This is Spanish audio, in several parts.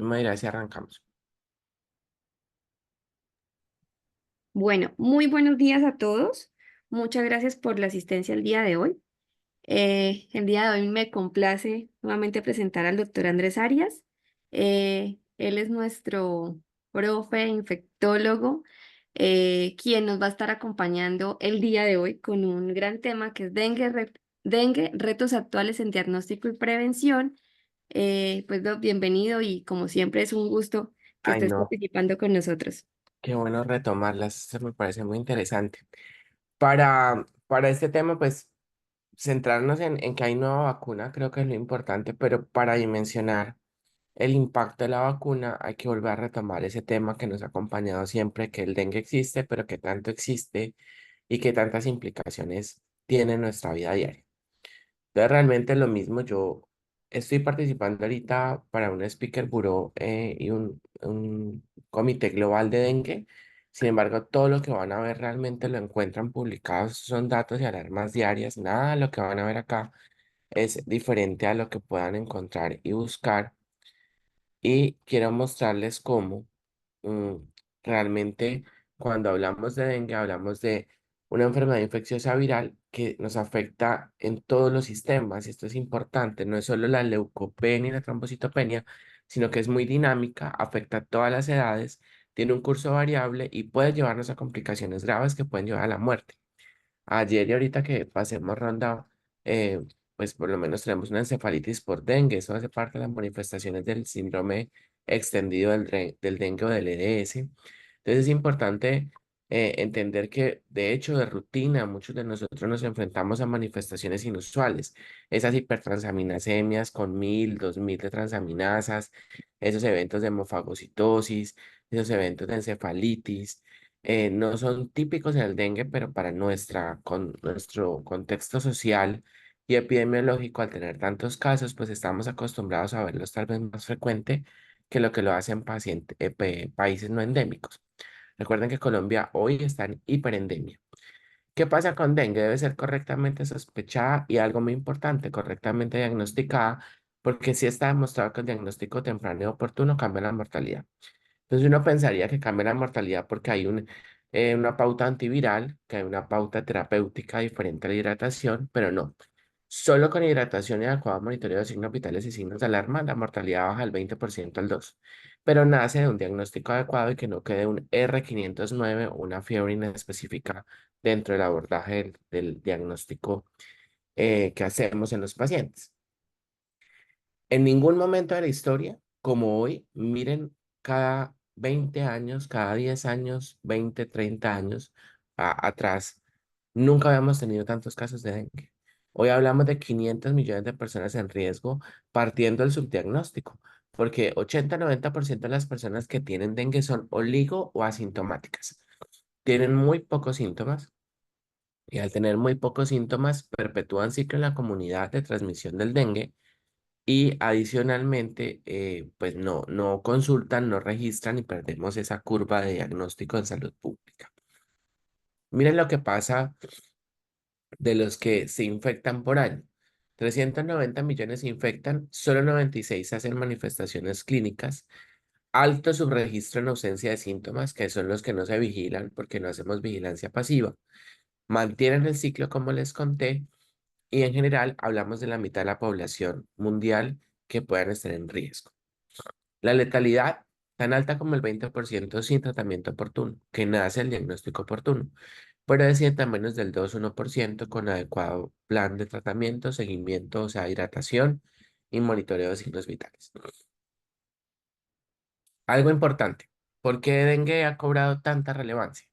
Me dirá si arrancamos. Bueno, muy buenos días a todos. Muchas gracias por la asistencia el día de hoy. El día de hoy me complace nuevamente presentar al doctor Andrés Arias. Él es nuestro profe infectólogo, quien nos va a estar acompañando el día de hoy con un gran tema que es dengue, retos actuales en diagnóstico y prevención. Bienvenido y como siempre es un gusto que Ay, estés no, participando con nosotros. qué bueno retomarlas. Eso me parece muy interesante. Para este tema, pues, centrarnos en que hay nueva vacuna, creo que es lo importante, pero para dimensionar el impacto de la vacuna, hay que volver a retomar ese tema que nos ha acompañado siempre, que el dengue existe, pero que tanto existe y que tantas implicaciones tiene en nuestra vida diaria. Entonces, realmente lo mismo, yo estoy participando ahorita para un speaker bureau y un comité global de dengue. Sin embargo, todo lo que van a ver realmente lo encuentran publicados, son datos y alarmas diarias. Nada de lo que van a ver acá es diferente a lo que puedan encontrar y buscar. Y quiero mostrarles cómo mm, realmente cuando hablamos de dengue hablamos de una enfermedad infecciosa viral que nos afecta en todos los sistemas. Y esto es importante, no es solo la leucopenia y la trombocitopenia, sino que es muy dinámica, afecta a todas las edades, tiene un curso variable y puede llevarnos a complicaciones graves que pueden llevar a la muerte. Ayer y ahorita que pasemos ronda, pues por lo menos tenemos una encefalitis por dengue. Eso hace parte de las manifestaciones del síndrome extendido del dengue o del EDS. Entonces es importante entender que, de hecho, de rutina, muchos de nosotros nos enfrentamos a manifestaciones inusuales. Esas hipertransaminasemias con 1000, 2000 de transaminasas, esos eventos de hemofagocitosis, esos eventos de encefalitis no son típicos en el dengue, pero para nuestro contexto social y epidemiológico, al tener tantos casos, pues estamos acostumbrados a verlos tal vez más frecuente que lo hacen países no endémicos. Recuerden que Colombia hoy está en hiperendemia. ¿Qué pasa con dengue? Debe ser correctamente sospechada y algo muy importante, correctamente diagnosticada, porque si está demostrado que el diagnóstico temprano y oportuno cambia la mortalidad. Entonces uno pensaría que cambia la mortalidad porque hay una pauta antiviral, que hay una pauta terapéutica diferente a la hidratación, pero no. Solo con hidratación y adecuado monitoreo de signos vitales y signos de alarma, la mortalidad baja del 20% al 2%. Pero nace de un diagnóstico adecuado y que no quede un R509 o una fiebre inespecífica dentro del abordaje del diagnóstico que hacemos en los pacientes. En ningún momento de la historia, como hoy, miren cada 20 años, cada 10 años, 20, 30 años atrás, nunca habíamos tenido tantos casos de dengue. Hoy hablamos de 500 millones de personas en riesgo partiendo del subdiagnóstico, porque 80-90% de las personas que tienen dengue son oligo o asintomáticas. Tienen muy pocos síntomas y al tener muy pocos síntomas perpetúan ciclo en la comunidad de transmisión del dengue y adicionalmente, pues no consultan, no registran y perdemos esa curva de diagnóstico en salud pública. Miren lo que pasa de los que se infectan por año. 390 millones se infectan, solo 96 hacen manifestaciones clínicas, alto subregistro en ausencia de síntomas, que son los que no se vigilan porque no hacemos vigilancia pasiva. Mantienen el ciclo como les conté y en general hablamos de la mitad de la población mundial que puedan estar en riesgo. La letalidad tan alta como el 20% sin tratamiento oportuno, que nace el diagnóstico oportuno, pero desciende a menos del 2,1% con adecuado plan de tratamiento, seguimiento, o sea, hidratación y monitoreo de signos vitales. Algo importante, ¿por qué dengue ha cobrado tanta relevancia?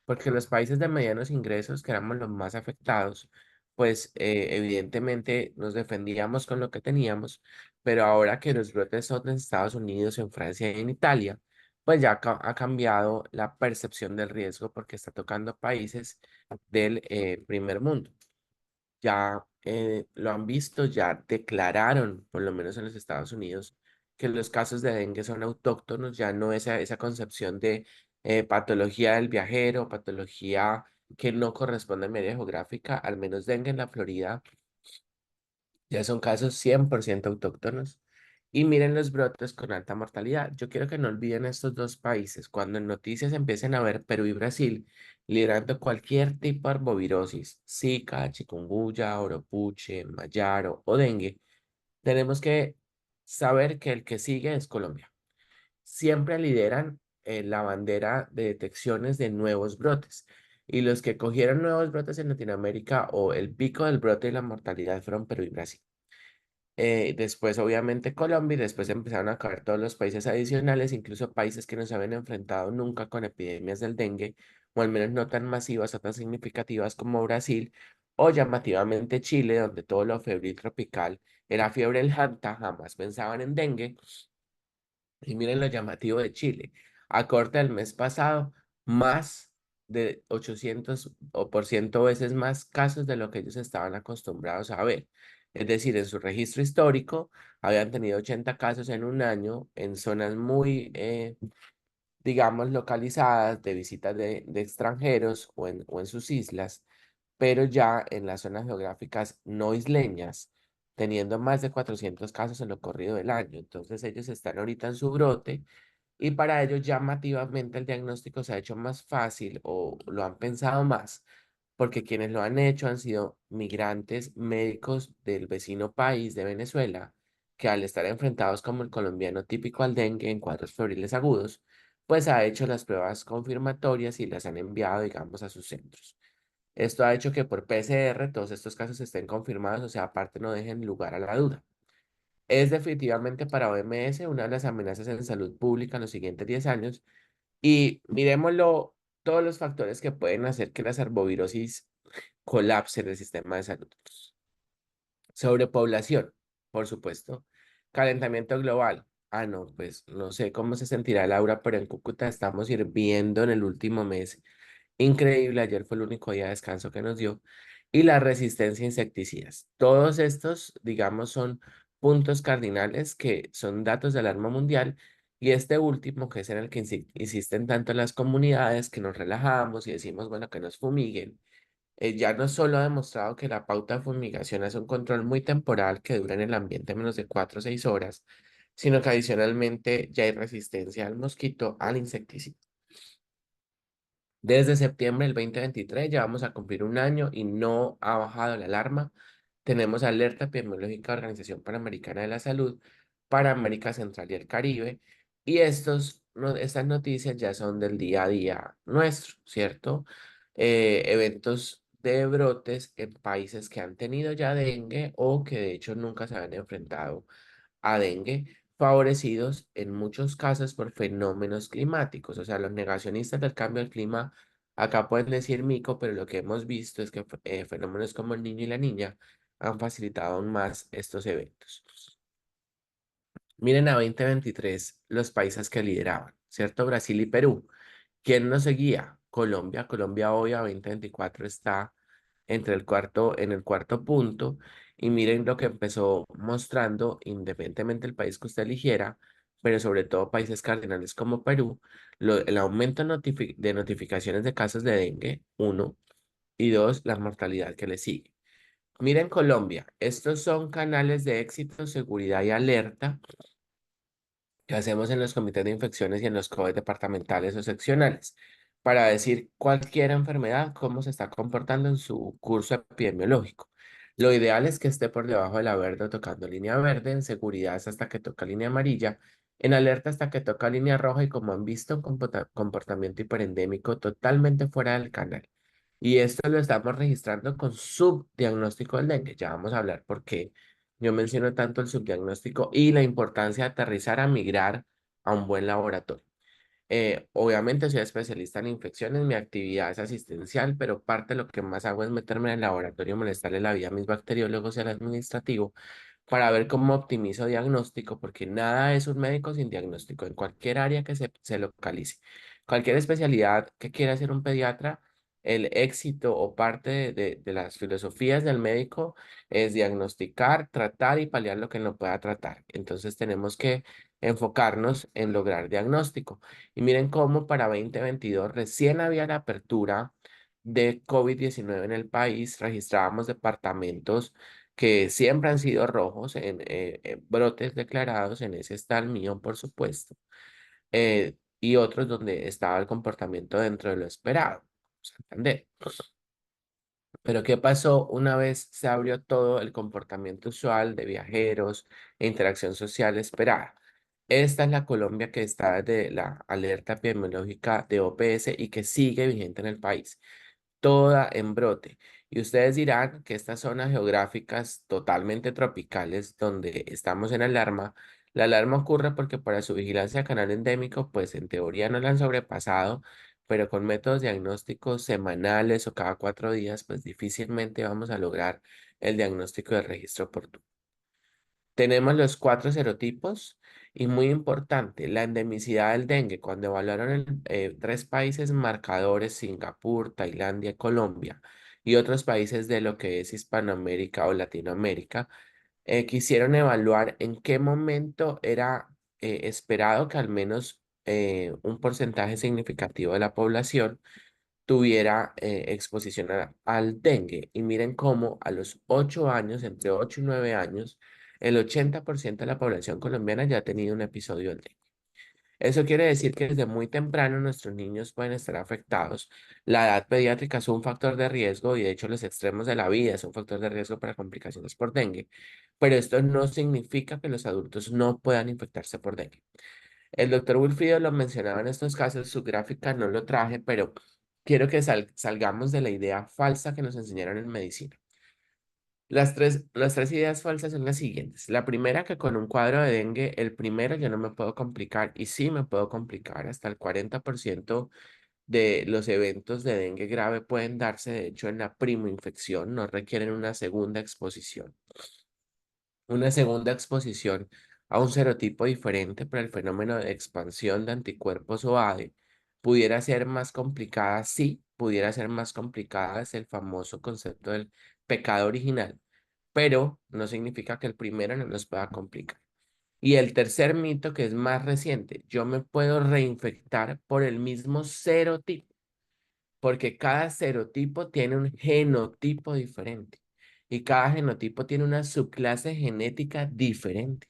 Porque los países de medianos ingresos, que éramos los más afectados, pues evidentemente nos defendíamos con lo que teníamos, pero ahora que los brotes son en Estados Unidos, en Francia y en Italia, pues ya ha cambiado la percepción del riesgo porque está tocando países del primer mundo. Ya lo han visto, ya declararon, por lo menos en los Estados Unidos, que los casos de dengue son autóctonos, ya no esa concepción de patología del viajero, patología que no corresponde a mi área geográfica, al menos dengue en la Florida, ya son casos 100% autóctonos Y miren los brotes con alta mortalidad. Yo quiero que no olviden estos dos países. Cuando en noticias empiecen a ver Perú y Brasil liderando cualquier tipo de arbovirosis, Zika, chikungunya, oropuche, mayaro o dengue, tenemos que saber que el que sigue es Colombia. Siempre lideran la bandera de detecciones de nuevos brotes. Y los que cogieron nuevos brotes en Latinoamérica o el pico del brote y la mortalidad fueron Perú y Brasil. Después, obviamente, Colombia y después empezaron a caer todos los países adicionales, incluso países que no se habían enfrentado nunca con epidemias del dengue, o al menos no tan masivas o tan significativas como Brasil, o llamativamente Chile, donde todo lo febril tropical era fiebre del Hanta, jamás pensaban en dengue. Y miren lo llamativo de Chile. A corte del mes pasado, más de 800 o por ciento veces más casos de lo que ellos estaban acostumbrados a ver. Es decir, en su registro histórico habían tenido 80 casos en un año en zonas muy, digamos, localizadas de visitas de extranjeros o en sus islas, pero ya en las zonas geográficas no isleñas, teniendo más de 400 casos en lo corrido del año. Entonces ellos están ahorita en su brote y para ello llamativamente el diagnóstico se ha hecho más fácil o lo han pensado más, porque quienes lo han hecho han sido migrantes médicos del vecino país de Venezuela, que al estar enfrentados como el colombiano típico al dengue en cuadros febriles agudos, pues ha hecho las pruebas confirmatorias y las han enviado, digamos, a sus centros. Esto ha hecho que por PCR todos estos casos estén confirmados, o sea, aparte no dejen lugar a la duda. Es definitivamente para OMS una de las amenazas en salud pública en los siguientes 10 años y miremoslo, todos los factores que pueden hacer que las arbovirosis colapsen el sistema de salud. Sobrepoblación, por supuesto. Calentamiento global. Ah, no, pues no sé cómo se sentirá Laura, pero en Cúcuta estamos hirviendo en el último mes. Increíble, ayer fue el único día de descanso que nos dio. Y la resistencia a insecticidas. Todos estos, digamos, son puntos cardinales que son datos de alarma mundial. Y este último, que es en el que insisten tanto las comunidades, que nos relajamos y decimos, bueno, que nos fumiguen, ya no solo ha demostrado que la pauta de fumigación es un control muy temporal que dura en el ambiente menos de 4 o 6 horas, sino que adicionalmente ya hay resistencia al mosquito, al insecticida. Desde septiembre del 2023 ya vamos a cumplir un año y no ha bajado la alarma. Tenemos alerta epidemiológica de Organización Panamericana de la Salud para América Central y el Caribe. Y estas noticias ya son del día a día nuestro, ¿cierto? Eventos de brotes en países que han tenido ya dengue o que de hecho nunca se habían enfrentado a dengue, favorecidos en muchos casos por fenómenos climáticos. O sea, los negacionistas del cambio del clima acá pueden decir mico, pero lo que hemos visto es que fenómenos como el niño y la niña han facilitado aún más estos eventos. Miren a 2023 los países que lideraban, ¿cierto? Brasil y Perú. ¿Quién nos seguía? Colombia. Colombia hoy a 2024 está en el cuarto punto. Y miren lo que empezó mostrando, independientemente del país que usted eligiera, pero sobre todo países cardinales como Perú, el aumento de notificaciones de casos de dengue, uno, y dos, la mortalidad que le sigue. Miren Colombia, estos son canales de éxito, seguridad y alerta que hacemos en los comités de infecciones y en los COEs departamentales o seccionales para decir cualquier enfermedad, cómo se está comportando en su curso epidemiológico. Lo ideal es que esté por debajo de la verde o tocando línea verde, en seguridad es hasta que toca línea amarilla, en alerta hasta que toca línea roja y como han visto, un comportamiento hiperendémico totalmente fuera del canal. Y esto lo estamos registrando con subdiagnóstico del dengue. Ya vamos a hablar por qué yo menciono tanto el subdiagnóstico y la importancia de aterrizar a migrar a un buen laboratorio. Obviamente soy especialista en infecciones, mi actividad es asistencial, pero parte de lo que más hago es meterme en el laboratorio, molestarle la vida a mis bacteriólogos y al administrativo para ver cómo optimizo diagnóstico, porque nada es un médico sin diagnóstico, en cualquier área que se localice. Cualquier especialidad que quiera hacer un pediatra, el éxito o parte de las filosofías del médico es diagnosticar, tratar y paliar lo que no pueda tratar. Entonces tenemos que enfocarnos en lograr diagnóstico. Y miren cómo para 2022 recién había la apertura de COVID-19 en el país, registrábamos departamentos que siempre han sido rojos en brotes declarados, en ese está el mío, por supuesto, y otros donde estaba el comportamiento dentro de lo esperado, Santander. Pero ¿qué pasó una vez se abrió todo el comportamiento usual de viajeros e interacción social esperada? Esta es la Colombia que está desde la alerta epidemiológica de OPS y que sigue vigente en el país, toda en brote. Y ustedes dirán que estas zonas geográficas totalmente tropicales donde estamos en alarma, la alarma ocurre porque para su vigilancia de canal endémico, pues en teoría no la han sobrepasado, pero con métodos diagnósticos semanales o cada 4 días, pues difícilmente vamos a lograr el diagnóstico de registro oportuno. Tenemos los 4 serotipos y muy importante, la endemicidad del dengue. Cuando evaluaron 3 países marcadores, Singapur, Tailandia, y Colombia, y otros países de lo que es Hispanoamérica o Latinoamérica, quisieron evaluar en qué momento era esperado que al menos un porcentaje significativo de la población tuviera exposición al dengue. Y miren cómo a los 8 años, entre 8 y 9 años, el 80% de la población colombiana ya ha tenido un episodio del dengue. Eso quiere decir que desde muy temprano nuestros niños pueden estar afectados. La edad pediátrica es un factor de riesgo y de hecho los extremos de la vida es un factor de riesgo para complicaciones por dengue. Pero esto no significa que los adultos no puedan infectarse por dengue. El doctor Wilfrido lo mencionaba en estos casos, su gráfica no lo traje, pero quiero que salgamos de la idea falsa que nos enseñaron en medicina. Las tres ideas falsas son las siguientes. La primera, que con un cuadro de dengue, el primero yo no me puedo complicar y sí me puedo complicar. Hasta el 40% de los eventos de dengue grave pueden darse, de hecho, en la primoinfección, no requieren una segunda exposición. Una segunda exposición a un serotipo diferente para el fenómeno de expansión de anticuerpos o ADE pudiera ser más complicada, sí, pudiera ser más complicada, es el famoso concepto del pecado original, pero no significa que el primero no nos pueda complicar. Y el tercer mito, que es más reciente, yo me puedo reinfectar por el mismo serotipo porque cada serotipo tiene un genotipo diferente y cada genotipo tiene una subclase genética diferente.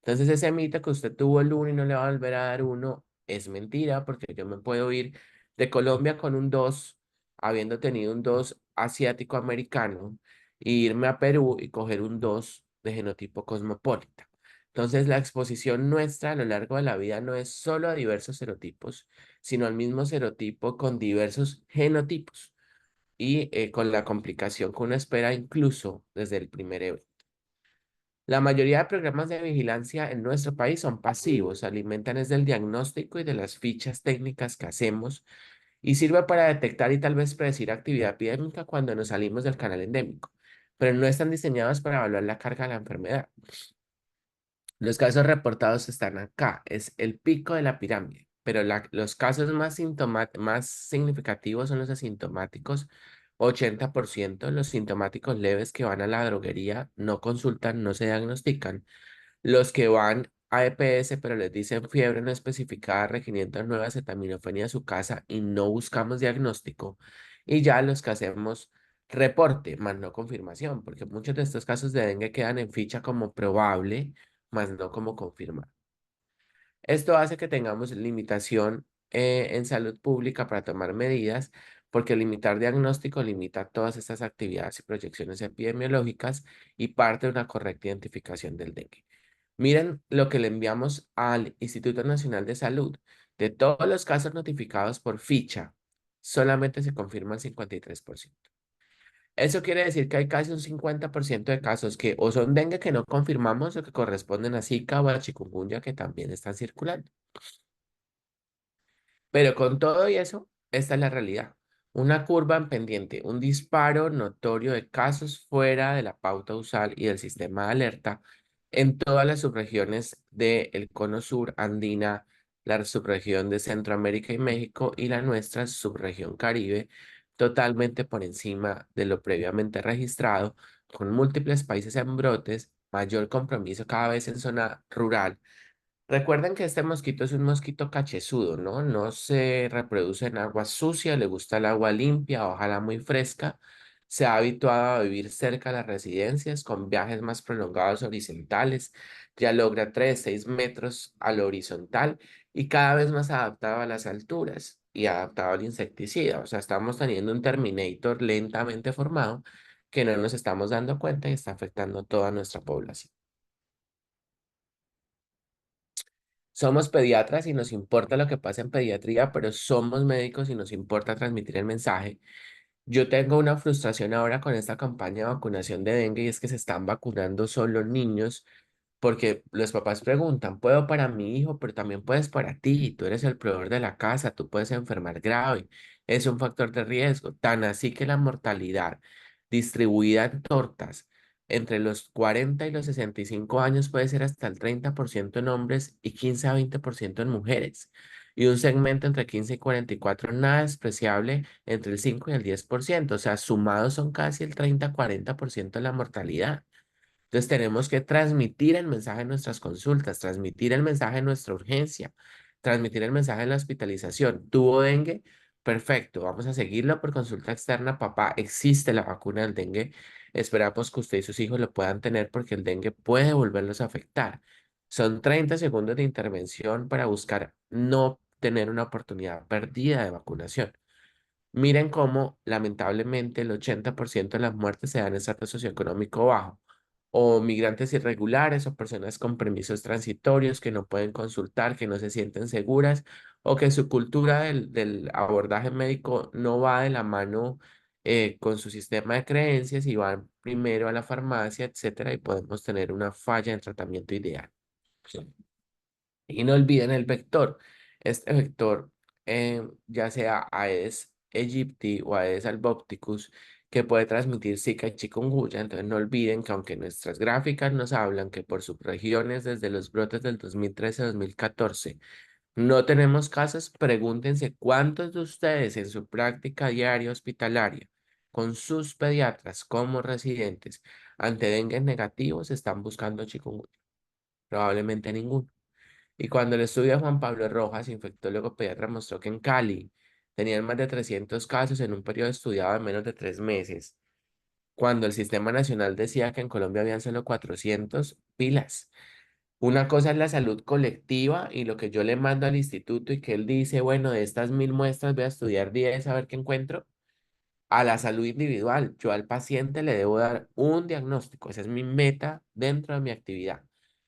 Entonces ese mito que usted tuvo el uno y no le va a volver a dar uno es mentira porque yo me puedo ir de Colombia con un 2 habiendo tenido un 2 asiático-americano, e irme a Perú y coger un 2 de genotipo cosmopolita. Entonces la exposición nuestra a lo largo de la vida no es solo a diversos serotipos, sino al mismo serotipo con diversos genotipos y con la complicación que uno espera incluso desde el primer evento. La mayoría de programas de vigilancia en nuestro país son pasivos, se alimentan desde el diagnóstico y de las fichas técnicas que hacemos y sirve para detectar y tal vez predecir actividad epidémica cuando nos salimos del canal endémico, pero no están diseñados para evaluar la carga de la enfermedad. Los casos reportados están acá, es el pico de la pirámide, pero los casos más significativos son los asintomáticos, 80%, los sintomáticos leves que van a la droguería, no consultan, no se diagnostican, los que van a EPS pero les dicen fiebre no especificada requiriendo nueva acetaminofén a su casa y no buscamos diagnóstico, y ya los que hacemos reporte, más no confirmación, porque muchos de estos casos de dengue quedan en ficha como probable más no como confirmar. Esto hace que tengamos limitación en salud pública para tomar medidas, porque limitar diagnóstico limita todas estas actividades y proyecciones epidemiológicas y parte de una correcta identificación del dengue. Miren lo que le enviamos al Instituto Nacional de Salud. De todos los casos notificados por ficha, solamente se confirma el 53%. Eso quiere decir que hay casi un 50% de casos que o son dengue que no confirmamos o que corresponden a Zika o a chikungunya que también están circulando. Pero con todo y eso, esta es la realidad. Una curva en pendiente, un disparo notorio de casos fuera de la pauta usual y del sistema de alerta en todas las subregiones del Cono Sur andina, la subregión de Centroamérica y México y la nuestra subregión Caribe, totalmente por encima de lo previamente registrado, con múltiples países en brotes, mayor compromiso cada vez en zona rural. Recuerden que este mosquito es un mosquito cachezudo, ¿no? No se reproduce en agua sucia, le gusta el agua limpia, ojalá muy fresca, Se ha habituado a vivir cerca de las residencias con viajes más prolongados horizontales. Ya logra 3, 6 metros a lo horizontal y cada vez más adaptado a las alturas y adaptado al insecticida. O sea, estamos teniendo un Terminator lentamente formado que no nos estamos dando cuenta y está afectando toda nuestra población. Somos pediatras y nos importa lo que pasa en pediatría, pero somos médicos y nos importa transmitir el mensaje. Yo tengo una frustración ahora con esta campaña de vacunación de dengue y es que se están vacunando solo niños porque los papás preguntan, puedo para mi hijo, pero también puedes para ti, tú eres el proveedor de la casa, tú puedes enfermar grave, es un factor de riesgo, tan así que la mortalidad distribuida en tortas entre los 40 y los 65 años puede ser hasta el 30% en hombres y 15 a 20% en mujeres. Y un segmento entre 15 y 44 nada despreciable entre el 5 y el 10%, o sea, sumados son casi el 30-40% de la mortalidad. Entonces tenemos que transmitir el mensaje en nuestras consultas, transmitir el mensaje en nuestra urgencia, transmitir el mensaje en la hospitalización. ¿Tuvo dengue? Perfecto, vamos a seguirlo por consulta externa. Papá, existe la vacuna del dengue. Esperamos que usted y sus hijos lo puedan tener porque el dengue puede volverlos a afectar. Son 30 segundos de intervención para buscar no tener una oportunidad perdida de vacunación. Miren cómo lamentablemente el 80% de las muertes se dan en estatus socioeconómico bajo, o migrantes irregulares, o personas con permisos transitorios que no pueden consultar, que no se sienten seguras, o que su cultura del abordaje médico no va de la mano con su sistema de creencias y van primero a la farmacia, etcétera, y podemos tener una falla en tratamiento ideal. Sí. Y no olviden el vector. Este vector, ya sea Aedes aegypti o Aedes albopicus, que puede transmitir Zika y chikungunya. Entonces no olviden que aunque nuestras gráficas nos hablan que por subregiones desde los brotes del 2013-2014 no tenemos casos, pregúntense cuántos de ustedes en su práctica diaria hospitalaria con sus pediatras como residentes ante dengue negativos están buscando chikungunya. Probablemente ninguno. Y cuando el estudio de Juan Pablo Rojas, infectólogo pediatra, mostró que en Cali tenían más de 300 casos en un periodo estudiado de menos de 3 meses, cuando el Sistema Nacional decía que en Colombia habían solo 400 pilas. Una cosa es la salud colectiva y lo que yo le mando al instituto y que él dice, bueno, de estas 1000 muestras voy a estudiar 10 a ver qué encuentro a la salud individual. Yo al paciente le debo dar un diagnóstico. Esa es mi meta dentro de mi actividad.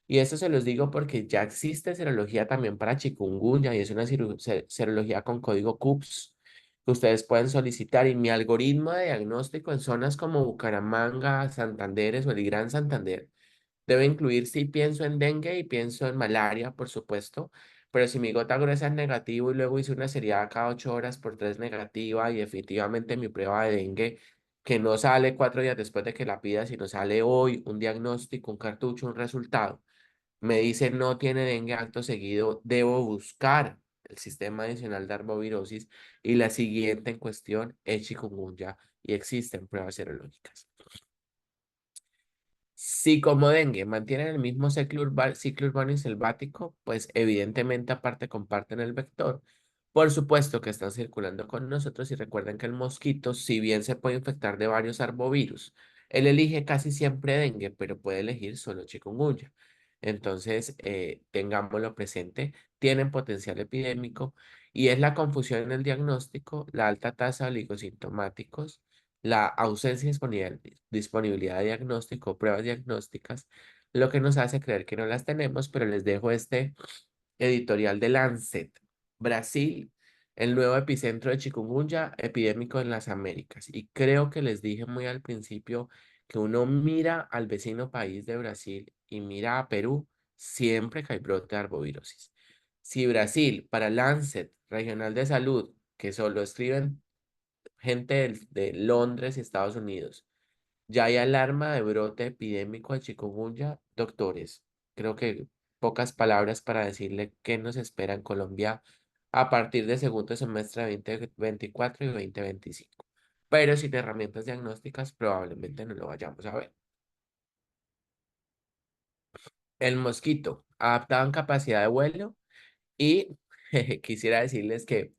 Y eso se los digo porque ya existe serología también para chikungunya y es una serología con código CUPS que ustedes pueden solicitar. Y mi algoritmo de diagnóstico en zonas como Bucaramanga, Santanderes o el Gran Santander debe incluir si pienso en dengue y pienso en malaria, por supuesto, pero si mi gota gruesa es negativo y luego hice una seriada cada 8 horas por 3 negativa y definitivamente mi prueba de dengue, que no sale 4 días después de que la pida, sino sale hoy un diagnóstico, un cartucho, un resultado, me dice no tiene dengue acto seguido, debo buscar el sistema adicional de arbovirosis y la siguiente en cuestión es chikungunya y existen pruebas serológicas. Si como dengue mantienen el mismo ciclo urbano y selvático, pues evidentemente aparte comparten el vector. Por supuesto que están circulando con nosotros y recuerden que el mosquito, si bien se puede infectar de varios arbovirus, él elige casi siempre dengue, pero puede elegir solo chikungunya. Entonces, tengámoslo presente, tienen potencial epidémico y es la confusión en el diagnóstico, la alta tasa de oligosintomáticos, la ausencia de disponibilidad de diagnóstico, pruebas diagnósticas, lo que nos hace creer que no las tenemos, pero les dejo este editorial de Lancet. Brasil, el nuevo epicentro de chikungunya epidémico en las Américas. Y creo que les dije muy al principio que uno mira al vecino país de Brasil y mira a Perú, siempre que hay brote de arbovirosis. Si Brasil, para Lancet, Regional de Salud, que solo escriben gente de Londres y Estados Unidos. Ya hay alarma de brote epidémico de chikungunya, doctores. Creo que pocas palabras para decirle qué nos espera en Colombia a partir del segundo semestre de 2024 y 2025. Pero sin herramientas diagnósticas probablemente no lo vayamos a ver. El mosquito, adaptado en capacidad de vuelo y quisiera decirles que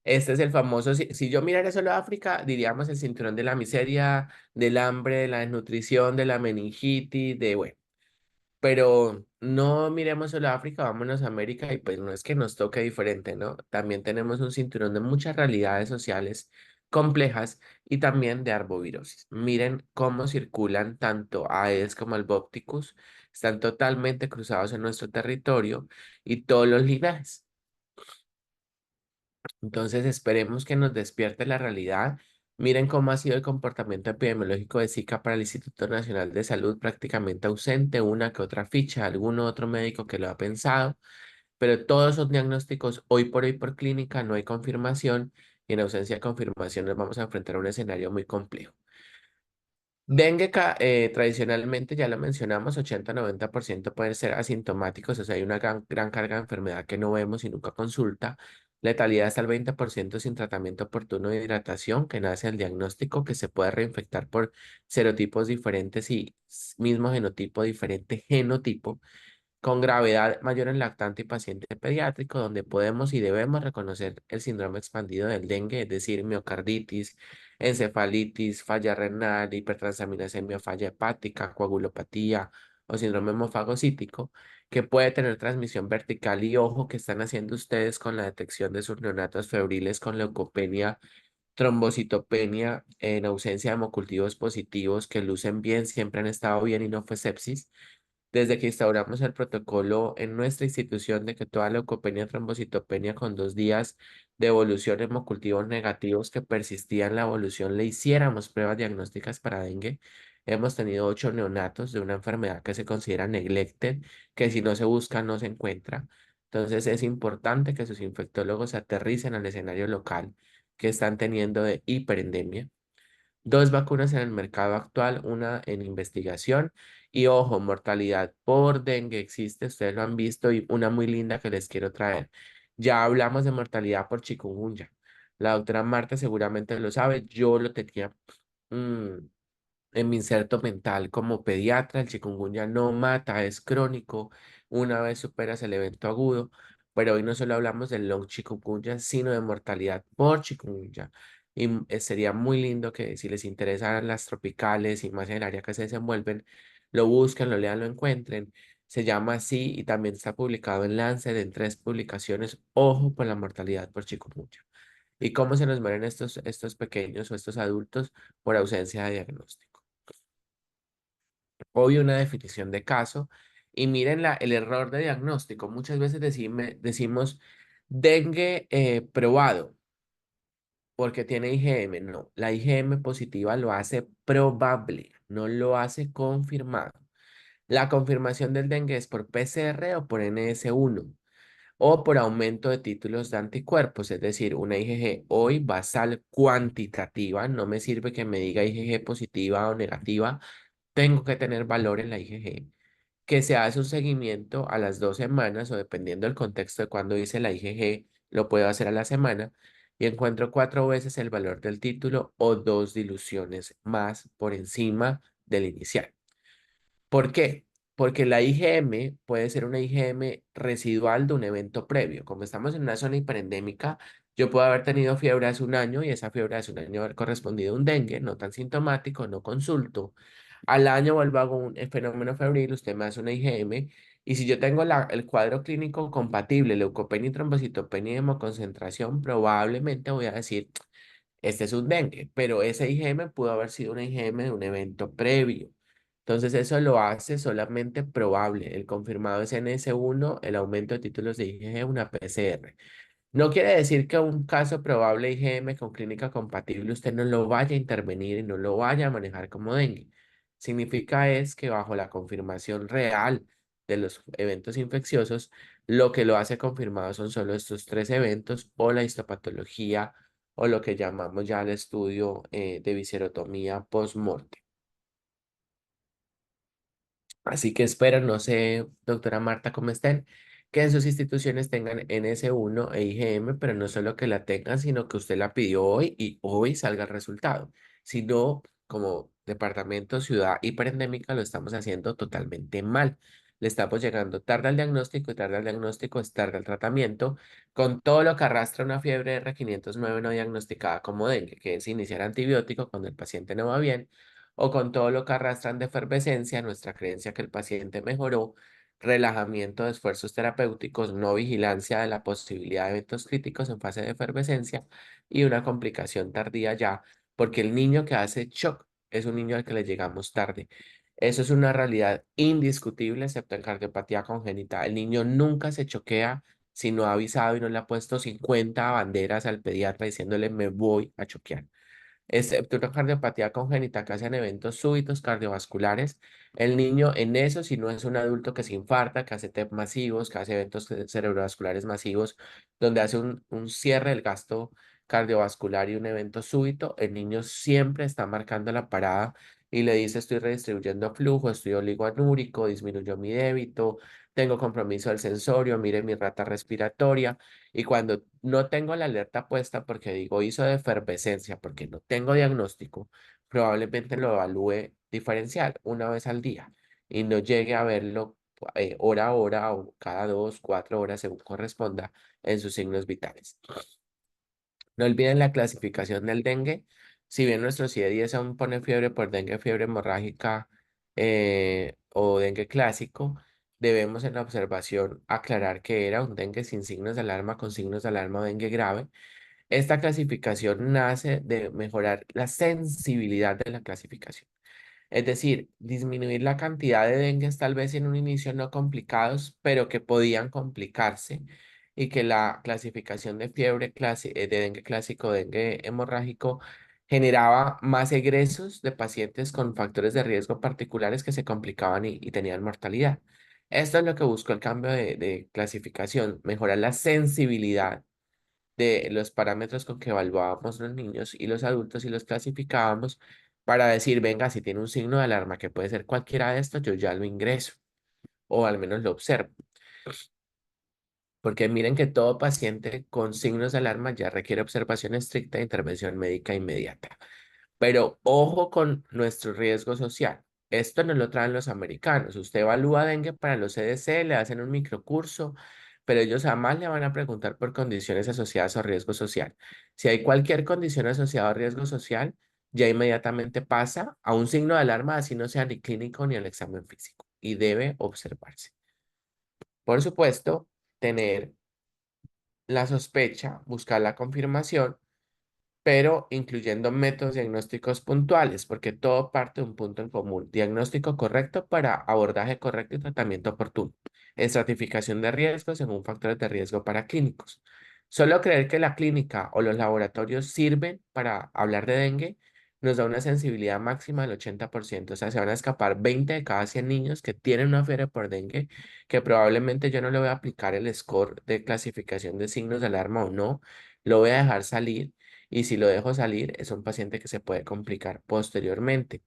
Este es el famoso, si yo mirara solo África, diríamos el cinturón de la miseria, del hambre, de la desnutrición, de la meningitis, de, bueno, pero no miremos solo África, vámonos a América y pues no es que nos toque diferente, ¿no? También tenemos un cinturón de muchas realidades sociales complejas y también de arbovirosis. Miren cómo circulan tanto Aedes como Albopticus, están totalmente cruzados en nuestro territorio y todos los linajes. Entonces esperemos que nos despierte la realidad. Miren cómo ha sido el comportamiento epidemiológico de Zika para el Instituto Nacional de Salud, prácticamente ausente, una que otra ficha, algún otro médico que lo ha pensado, pero todos son diagnósticos hoy por hoy por clínica, no hay confirmación y en ausencia de confirmación nos vamos a enfrentar a un escenario muy complejo. Dengue tradicionalmente, ya lo mencionamos, 80-90% pueden ser asintomáticos, o sea, hay una gran carga de enfermedad que no vemos y nunca consulta. Letalidad hasta el 20% sin tratamiento oportuno de hidratación, que nace el diagnóstico, que se puede reinfectar por serotipos diferentes y mismo genotipo, diferente genotipo con gravedad mayor en lactante y paciente pediátrico, donde podemos y debemos reconocer el síndrome expandido del dengue, es decir, miocarditis, encefalitis, falla renal, hipertransaminasemia, falla hepática, coagulopatía o síndrome hemofagocítico, que puede tener transmisión vertical y ojo que están haciendo ustedes con la detección de sus neonatos febriles con leucopenia, trombocitopenia en ausencia de hemocultivos positivos que lucen bien, siempre han estado bien y no fue sepsis desde que instauramos el protocolo en nuestra institución de que toda leucopenia, trombocitopenia con 2 días de evolución hemocultivos negativos que persistían la evolución, le hiciéramos pruebas diagnósticas para dengue. Hemos tenido 8 neonatos de una enfermedad que se considera neglected, que si no se busca no se encuentra. Entonces es importante que sus infectólogos aterricen al escenario local que están teniendo de hiperendemia. 2 vacunas en el mercado actual, una en investigación y ojo, mortalidad por dengue existe, ustedes lo han visto y una muy linda que les quiero traer. Ya hablamos de mortalidad por chikungunya. La doctora Marta seguramente lo sabe, yo lo tenía mm, en mi inserto mental como pediatra, el chikungunya no mata, es crónico, una vez superas el evento agudo, pero hoy no solo hablamos del long chikungunya, sino de mortalidad por chikungunya. Y sería muy lindo que si les interesan las tropicales y más en el área que se desenvuelven, lo busquen, lo lean, lo encuentren. Se llama así y también está publicado en Lancet en 3 publicaciones. Ojo por la mortalidad por chikungunya. ¿Y cómo se nos mueren estos pequeños o estos adultos por ausencia de diagnóstico? Hoy una definición de caso y miren el error de diagnóstico. Muchas veces decimos dengue probado porque tiene IgM. No, la IgM positiva lo hace probable, no lo hace confirmado. La confirmación del dengue es por PCR o por NS1 o por aumento de títulos de anticuerpos, es decir, una IgG hoy basal cuantitativa, no me sirve que me diga IgG positiva o negativa, tengo que tener valor en la IgG, que se hace un seguimiento a las 2 semanas o dependiendo del contexto de cuando hice la IgG, lo puedo hacer a la semana y encuentro 4 veces el valor del título o 2 diluciones más por encima del inicial. ¿Por qué? Porque la IgM puede ser una IgM residual de un evento previo. Como estamos en una zona hiperendémica, yo puedo haber tenido fiebre hace un año y esa fiebre hace un año haber correspondido a un dengue, no tan sintomático, no consulto. Al año vuelvo a un fenómeno febril, usted me hace una IgM y si yo tengo el cuadro clínico compatible, leucopenia y trombocitopenia y hemoconcentración, probablemente voy a decir, este es un dengue, pero ese IgM pudo haber sido una IgM de un evento previo. Entonces eso lo hace solamente probable. El confirmado es NS1, el aumento de títulos de IgG, una PCR. No quiere decir que un caso probable IgM con clínica compatible usted no lo vaya a intervenir y no lo vaya a manejar como dengue. Significa es que bajo la confirmación real de los eventos infecciosos, lo que lo hace confirmado son solo estos 3 eventos o la histopatología o lo que llamamos ya el estudio de viscerotomía post-mortem. Así que espero, no sé, doctora Marta, cómo estén, que en sus instituciones tengan NS1 e IgM, pero no solo que la tengan, sino que usted la pidió hoy y hoy salga el resultado. Si no, como departamento, ciudad hiperendémica, lo estamos haciendo totalmente mal. le estamos llegando tarde al diagnóstico y tarde al diagnóstico es tarde al tratamiento, con todo lo que arrastra una fiebre R509 no diagnosticada como dengue, que es iniciar antibiótico cuando el paciente no va bien, o con todo lo que arrastran de efervescencia, nuestra creencia que el paciente mejoró, relajamiento de esfuerzos terapéuticos, no vigilancia de la posibilidad de eventos críticos en fase de efervescencia y una complicación tardía ya, porque el niño que hace shock es un niño al que le llegamos tarde. Eso es una realidad indiscutible, excepto en cardiopatía congénita. El niño nunca se choquea si no ha avisado y no le ha puesto 50 banderas al pediatra diciéndole me voy a choquear. Excepto una cardiopatía congénita que hacen eventos súbitos cardiovasculares, el niño en eso, si no es un adulto que se infarta, que hace TEP masivos, que hace eventos cerebrovasculares masivos, donde hace un cierre del gasto cardiovascular y un evento súbito, el niño siempre está marcando la parada y le dice estoy redistribuyendo flujo, estoy oligoanúrico, disminuyó mi débito, tengo compromiso del sensorio, mire mi rata respiratoria. Y cuando no tengo la alerta puesta porque digo hizo de efervescencia, porque no tengo diagnóstico, probablemente lo evalúe diferencial una vez al día y no llegue a verlo hora a hora o cada 2, 4 horas según corresponda en sus signos vitales. No olviden la clasificación del dengue. Si bien nuestro CIE-10 aún pone fiebre por dengue, fiebre hemorrágica o dengue clásico, debemos en la observación aclarar que era un dengue sin signos de alarma, con signos de alarma o dengue grave. Esta clasificación nace de mejorar la sensibilidad de la clasificación. Es decir, disminuir la cantidad de dengues tal vez en un inicio no complicados, pero que podían complicarse y que la clasificación de fiebre de dengue clásico, dengue hemorrágico, generaba más egresos de pacientes con factores de riesgo particulares que se complicaban y tenían mortalidad. Esto es lo que buscó el cambio de clasificación, mejorar la sensibilidad de los parámetros con que evaluábamos los niños y los adultos y los clasificábamos para decir, venga, si tiene un signo de alarma que puede ser cualquiera de estos, yo ya lo ingreso o al menos lo observo. Porque miren que todo paciente con signos de alarma ya requiere observación estricta e intervención médica inmediata. Pero ojo con nuestro riesgo social. Esto no lo traen los americanos. Usted evalúa dengue para los CDC, le hacen un microcurso, pero ellos jamás le van a preguntar por condiciones asociadas a riesgo social. Si hay cualquier condición asociada a riesgo social, ya inmediatamente pasa a un signo de alarma, así no sea ni clínico ni el examen físico, y debe observarse. Por supuesto, tener la sospecha, buscar la confirmación pero incluyendo métodos diagnósticos puntuales, porque todo parte de un punto en común. Diagnóstico correcto para abordaje correcto y tratamiento oportuno. Estratificación de riesgos según factores de riesgo para clínicos. Solo creer que la clínica o los laboratorios sirven para hablar de dengue nos da una sensibilidad máxima del 80%. O sea, se van a escapar 20 de cada 100 niños que tienen una fiebre por dengue, que probablemente yo no le voy a aplicar el score de clasificación de signos de alarma o no, lo voy a dejar salir y si lo dejo salir, es un paciente que se puede complicar posteriormente.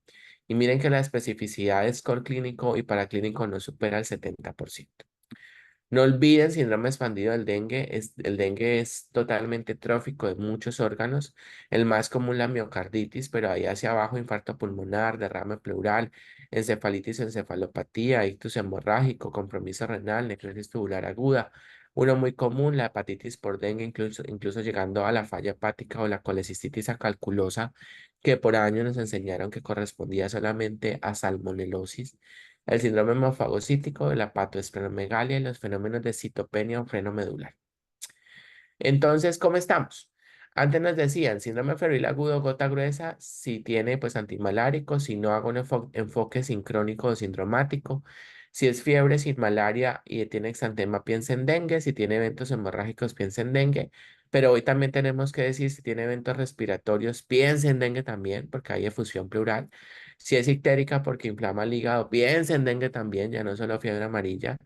Y miren que la especificidad de score clínico y paraclínico no supera el 70%. No olviden síndrome expandido del dengue. El dengue es totalmente trófico de muchos órganos. El más común la miocarditis, pero ahí hacia abajo infarto pulmonar, derrame pleural, encefalitis, encefalopatía, ictus hemorrágico, compromiso renal, necrosis tubular aguda. Uno muy común, la hepatitis por dengue, incluso llegando a la falla hepática o la colecistitis acalculosa, que por años nos enseñaron que correspondía solamente a salmonelosis, el síndrome hemofagocítico, la hepatoesplenomegalia y los fenómenos de citopenia o freno medular. Entonces, ¿cómo estamos? Antes nos decían, síndrome febril agudo, gota gruesa, si tiene pues antimalárico, si no hago un enfoque sincrónico o sindromático, si es fiebre sin malaria y tiene exantema, piensa en dengue, si tiene eventos hemorrágicos, piensa en dengue, pero hoy también tenemos que decir, si tiene eventos respiratorios, piensa en dengue también, porque hay efusión pleural, si es ictérica porque inflama el hígado, piensa en dengue también, ya no solo fiebre amarilla.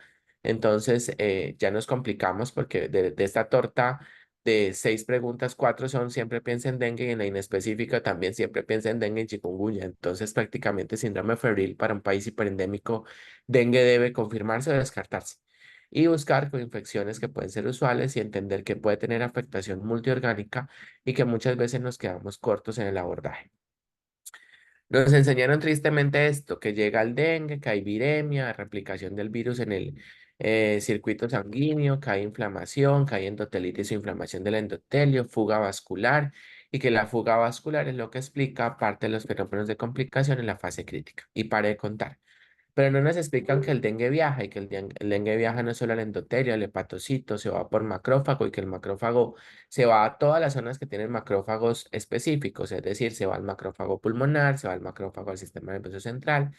Entonces, ya nos complicamos porque de esta torta de 6 preguntas, 4 son siempre piensa en dengue y en la inespecífica también siempre piensa en dengue y chikungunya. Entonces, prácticamente síndrome febril para un país hiperendémico, dengue debe confirmarse o descartarse. Y buscar con infecciones que pueden ser usuales y entender que puede tener afectación multiorgánica y que muchas veces nos quedamos cortos en el abordaje. Nos enseñaron tristemente esto, que llega el dengue, que hay viremia, replicación del virus en el circuito sanguíneo, que hay inflamación, que hay endotelitis o inflamación del endotelio, fuga vascular, y que la fuga vascular es lo que explica parte de los fenómenos de complicación en la fase crítica. Y pare de contar. Pero no nos explican que el dengue viaja y que el dengue viaja no solo al endotelio, al hepatocito, se va por macrófago y que el macrófago se va a todas las zonas que tienen macrófagos específicos, es decir, se va al macrófago pulmonar, se va al macrófago del sistema nervioso central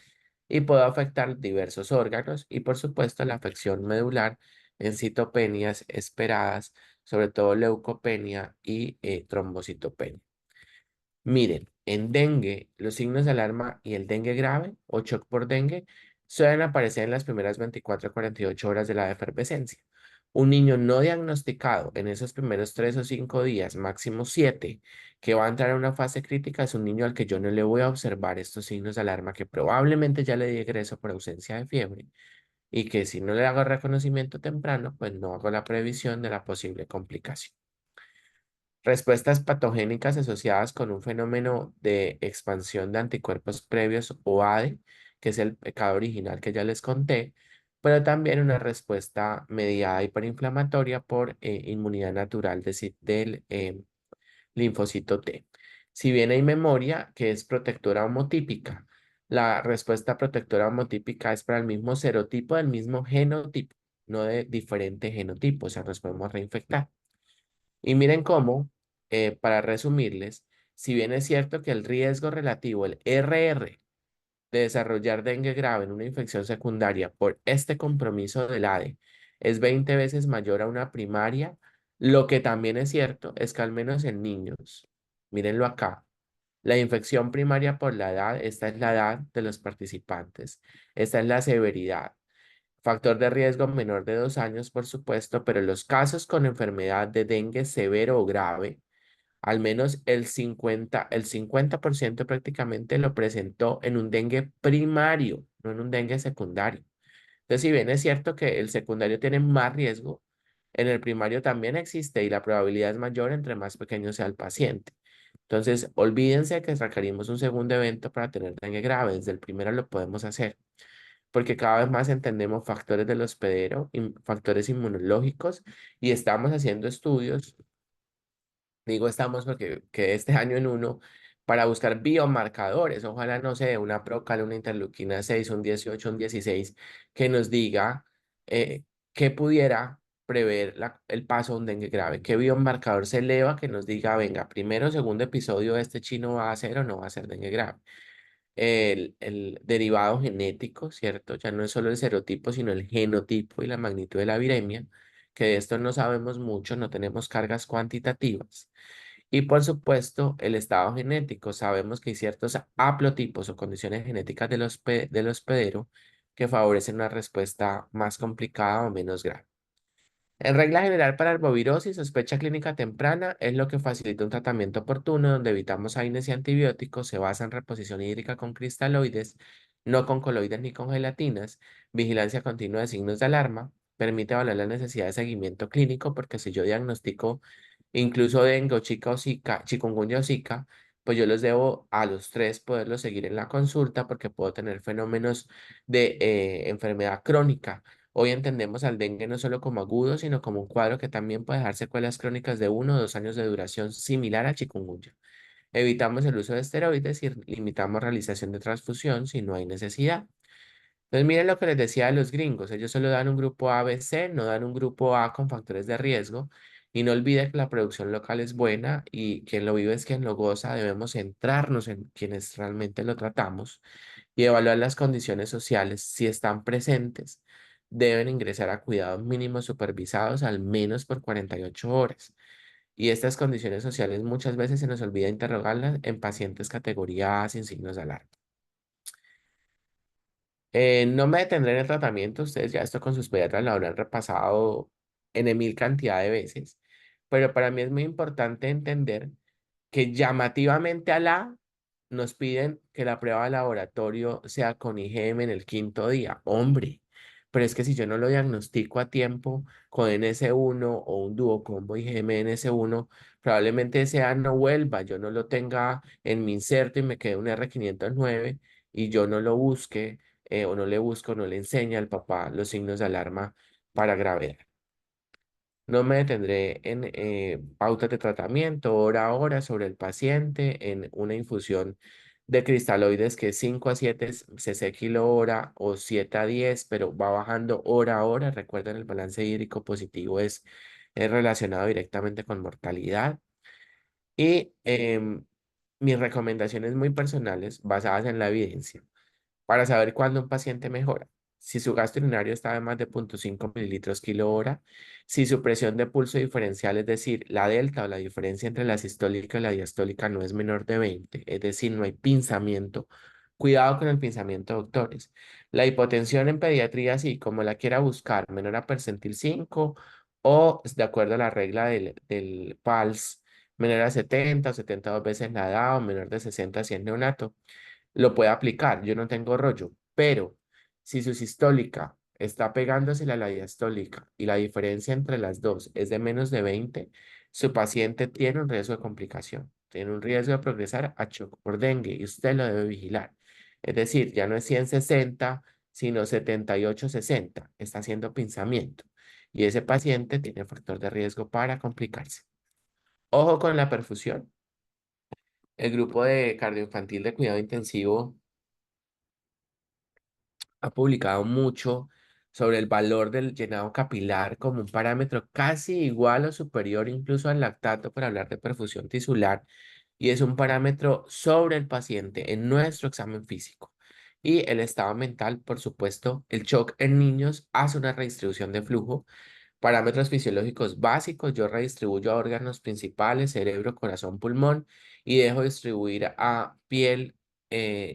y puede afectar diversos órganos y por supuesto la afección medular en citopenias esperadas, sobre todo leucopenia y trombocitopenia. Miren, en dengue, los signos de alarma y el dengue grave o shock por dengue suelen aparecer en las primeras 24 a 48 horas de la efervescencia. Un niño no diagnosticado en esos primeros 3 o 5 días, máximo 7, que va a entrar en una fase crítica, es un niño al que yo no le voy a observar estos signos de alarma, que probablemente ya le di egreso por ausencia de fiebre y que si no le hago reconocimiento temprano, pues no hago la previsión de la posible complicación. Respuestas patogénicas asociadas con un fenómeno de expansión de anticuerpos previos o ADE, que es el pecado original que ya les conté, pero también una respuesta mediada hiperinflamatoria por inmunidad natural del linfocito T. Si bien hay memoria, que es protectora homotípica, la respuesta protectora homotípica es para el mismo serotipo del mismo genotipo, no de diferente genotipo, o sea, nos podemos reinfectar. Y miren cómo, para resumirles, si bien es cierto que el riesgo relativo, el RR, de desarrollar dengue grave en una infección secundaria por este compromiso del ADE es 20 veces mayor a una primaria, lo que también es cierto es que al menos en niños, mírenlo acá, la infección primaria por la edad, esta es la edad de los participantes, esta es la severidad. Factor de riesgo menor de 2 años, por supuesto, pero los casos con enfermedad de dengue severo o grave, al menos el 50% prácticamente lo presentó en un dengue primario, no en un dengue secundario. Entonces, si bien es cierto que el secundario tiene más riesgo, en el primario también existe y la probabilidad es mayor entre más pequeño sea el paciente. Entonces, olvídense que requerimos un segundo evento para tener dengue grave. Desde el primero lo podemos hacer porque cada vez más entendemos factores del hospedero, factores inmunológicos y estamos haciendo estudios, digo estamos porque que este año en uno, para buscar biomarcadores, ojalá no sé, una prócala, una interleuquina 6, un 18, un 16, que nos diga eh, qué pudiera prever el paso a un dengue grave, qué biomarcador se eleva que nos diga, venga, primero o segundo episodio este chino va a ser o no va a ser dengue grave el derivado genético, ¿cierto? Ya no es solo el serotipo, sino el genotipo y la magnitud de la viremia, que de esto no sabemos mucho, no tenemos cargas cuantitativas. Y por supuesto, el estado genético. Sabemos que hay ciertos haplotipos o condiciones genéticas del hospedero que favorecen una respuesta más complicada o menos grave. En regla general, para arbovirosis, sospecha clínica temprana es lo que facilita un tratamiento oportuno donde evitamos AINES y antibióticos, se basa en reposición hídrica con cristaloides, no con coloides ni con gelatinas, vigilancia continua de signos de alarma, permite evaluar la necesidad de seguimiento clínico, porque si yo diagnostico incluso dengue o chica o zika, chikungunya o zika, pues yo los debo a los tres poderlos seguir en la consulta porque puedo tener fenómenos de enfermedad crónica. Hoy entendemos al dengue no solo como agudo, sino como un cuadro que también puede dejar secuelas crónicas de 1 o 2 años de duración similar al chikungunya. Evitamos el uso de esteroides y limitamos realización de transfusión si no hay necesidad. Entonces, miren lo que les decía de los gringos. Ellos solo dan un grupo A, B, C, no dan un grupo A con factores de riesgo. Y no olvide que la producción local es buena y quien lo vive es quien lo goza. Debemos centrarnos en quienes realmente lo tratamos y evaluar las condiciones sociales. Si están presentes, deben ingresar a cuidados mínimos supervisados al menos por 48 horas. Y estas condiciones sociales muchas veces se nos olvida interrogarlas en pacientes categoría A sin signos de alarma. No me detendré en el tratamiento, ustedes ya esto con sus pediatras lo habrán repasado en mil cantidad de veces, pero para mí es muy importante entender que llamativamente a la nos piden que la prueba de laboratorio sea con IgM en el quinto día. Hombre, pero es que si yo no lo diagnostico a tiempo con NS1 o un duocombo IgM-NS1, probablemente ese A no vuelva, yo no lo tenga en mi inserto y me quede un R509 y yo no lo busque o no le busco, no le enseña al papá los signos de alarma para gravedad. No me detendré en pautas de tratamiento hora a hora sobre el paciente en una infusión de cristaloides que es 5 a 7 cc kilo hora o 7 a 10, pero va bajando hora a hora. Recuerden, el balance hídrico positivo es relacionado directamente con mortalidad. Y mis recomendaciones muy personales basadas en la evidencia para saber cuándo un paciente mejora. Si su gasto urinario está de más de 0,5 mililitros kilo hora, si su presión de pulso diferencial, es decir, la delta o la diferencia entre la sistólica y la diastólica no es menor de 20, es decir, no hay pinzamiento. Cuidado con el pinzamiento, doctores. La hipotensión en pediatría, sí, como la quiera buscar, menor a percentil 5 o de acuerdo a la regla del PALS, menor a 70 o 72 veces la edad o menor de 60 si es neonato lo puede aplicar, yo no tengo rollo, pero si su sistólica está pegándose a la diastólica y la diferencia entre las dos es de menos de 20, su paciente tiene un riesgo de complicación, tiene un riesgo de progresar a shock por dengue y usted lo debe vigilar. Es decir, ya no es 160, sino 78-60, está haciendo pinzamiento y ese paciente tiene factor de riesgo para complicarse. Ojo con la perfusión. El grupo de cardioinfantil de cuidado intensivo ha publicado mucho sobre el valor del llenado capilar como un parámetro casi igual o superior incluso al lactato para hablar de perfusión tisular y es un parámetro sobre el paciente en nuestro examen físico. Y el estado mental, por supuesto, el shock en niños hace una redistribución de flujo. Parámetros fisiológicos básicos, yo redistribuyo a órganos principales, cerebro, corazón, pulmón, y dejo distribuir a piel,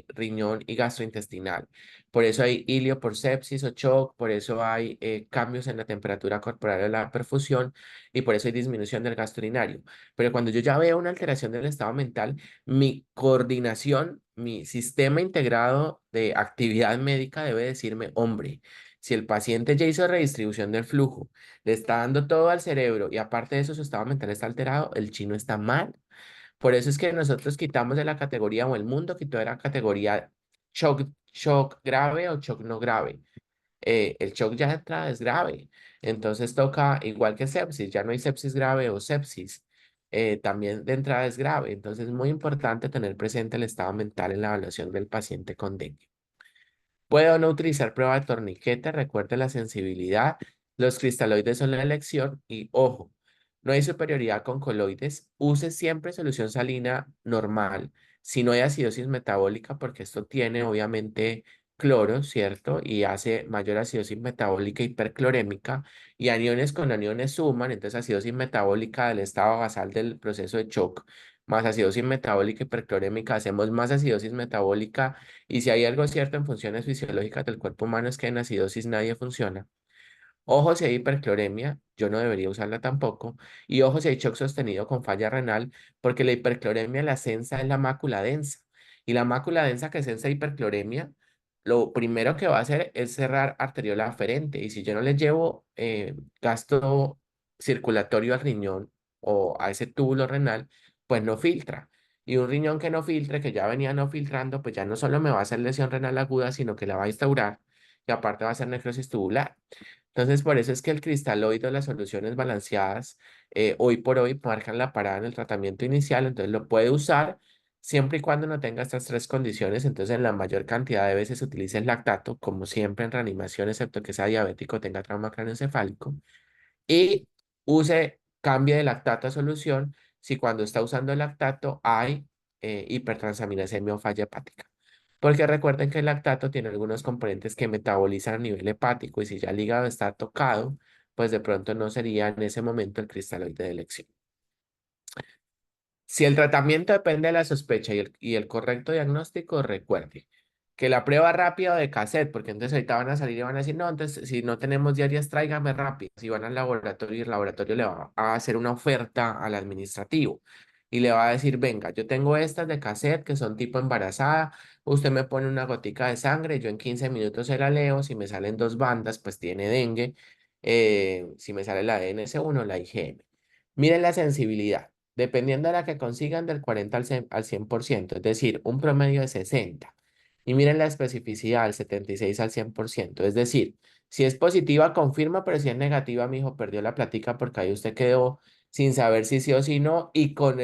riñón y gastrointestinal. Por eso hay ilio por sepsis o shock, por eso hay cambios en la temperatura corporal de la perfusión y por eso hay disminución del gasto urinario. Pero cuando yo ya veo una alteración del estado mental, mi coordinación, mi sistema integrado de actividad médica debe decirme, hombre, si el paciente ya hizo redistribución del flujo, le está dando todo al cerebro y aparte de eso su estado mental está alterado, el chino está mal. Por eso es que nosotros quitamos de la categoría o el mundo quitó de la categoría shock grave o shock no grave. El shock ya de entrada es grave. Entonces toca, igual que sepsis, ya no hay sepsis grave o sepsis. También de entrada es grave. Entonces es muy importante tener presente el estado mental en la evaluación del paciente con dengue. Puedo no utilizar prueba de torniquete, recuerde la sensibilidad. Los cristaloides son la elección y ojo, no hay superioridad con coloides. Use siempre solución salina normal. Si no hay acidosis metabólica, porque esto tiene obviamente cloro, ¿cierto? Y hace mayor acidosis metabólica hiperclorémica y aniones con aniones suman, entonces acidosis metabólica del estado basal del proceso de shock más acidosis metabólica hiperclorémica, hacemos más acidosis metabólica y si hay algo cierto en funciones fisiológicas del cuerpo humano es que en acidosis nadie funciona. Ojo si hay hipercloremia, yo no debería usarla tampoco. Y ojo si hay shock sostenido con falla renal, porque la hipercloremia, la sensa es la mácula densa. Y la mácula densa que sensa hipercloremia, lo primero que va a hacer es cerrar arteriola aferente. Y si yo no le llevo gasto circulatorio al riñón o a ese túbulo renal, pues no filtra. Y un riñón que no filtre, que ya venía no filtrando, pues ya no solo me va a hacer lesión renal aguda, sino que la va a instaurar y aparte va a hacer necrosis tubular. Entonces, por eso es que el cristaloide o las soluciones balanceadas hoy por hoy marcan la parada en el tratamiento inicial, entonces lo puede usar siempre y cuando no tenga estas tres condiciones, entonces en la mayor cantidad de veces utilice el lactato, como siempre en reanimación, excepto que sea diabético, tenga trauma craneoencefálico, y cambie de lactato a solución si cuando está usando el lactato hay hipertransaminasemia o falla hepática. Porque recuerden que el lactato tiene algunos componentes que metabolizan a nivel hepático y si ya el hígado está tocado, pues de pronto no sería en ese momento el cristaloide de elección. Si el tratamiento depende de la sospecha y el correcto diagnóstico, recuerde que la prueba rápida de cassette, porque entonces ahorita van a salir y van a decir, no, entonces si no tenemos diarias, tráigame rápido. Si van al laboratorio y el laboratorio le va a hacer una oferta al administrativo. y le va a decir, venga, yo tengo estas de cassette que son tipo embarazada, usted me pone una gotica de sangre, yo en 15 minutos se la leo, si me salen dos bandas, pues tiene dengue, si me sale la DNS1, la IgM. Miren la sensibilidad, dependiendo de la que consigan del 40 al 100%, es decir, un promedio de 60. Y miren la especificidad del 76 al 100%, es decir, si es positiva, confirma, pero si es negativa, mi hijo perdió la plática porque ahí usted quedó sin saber si sí o si no y con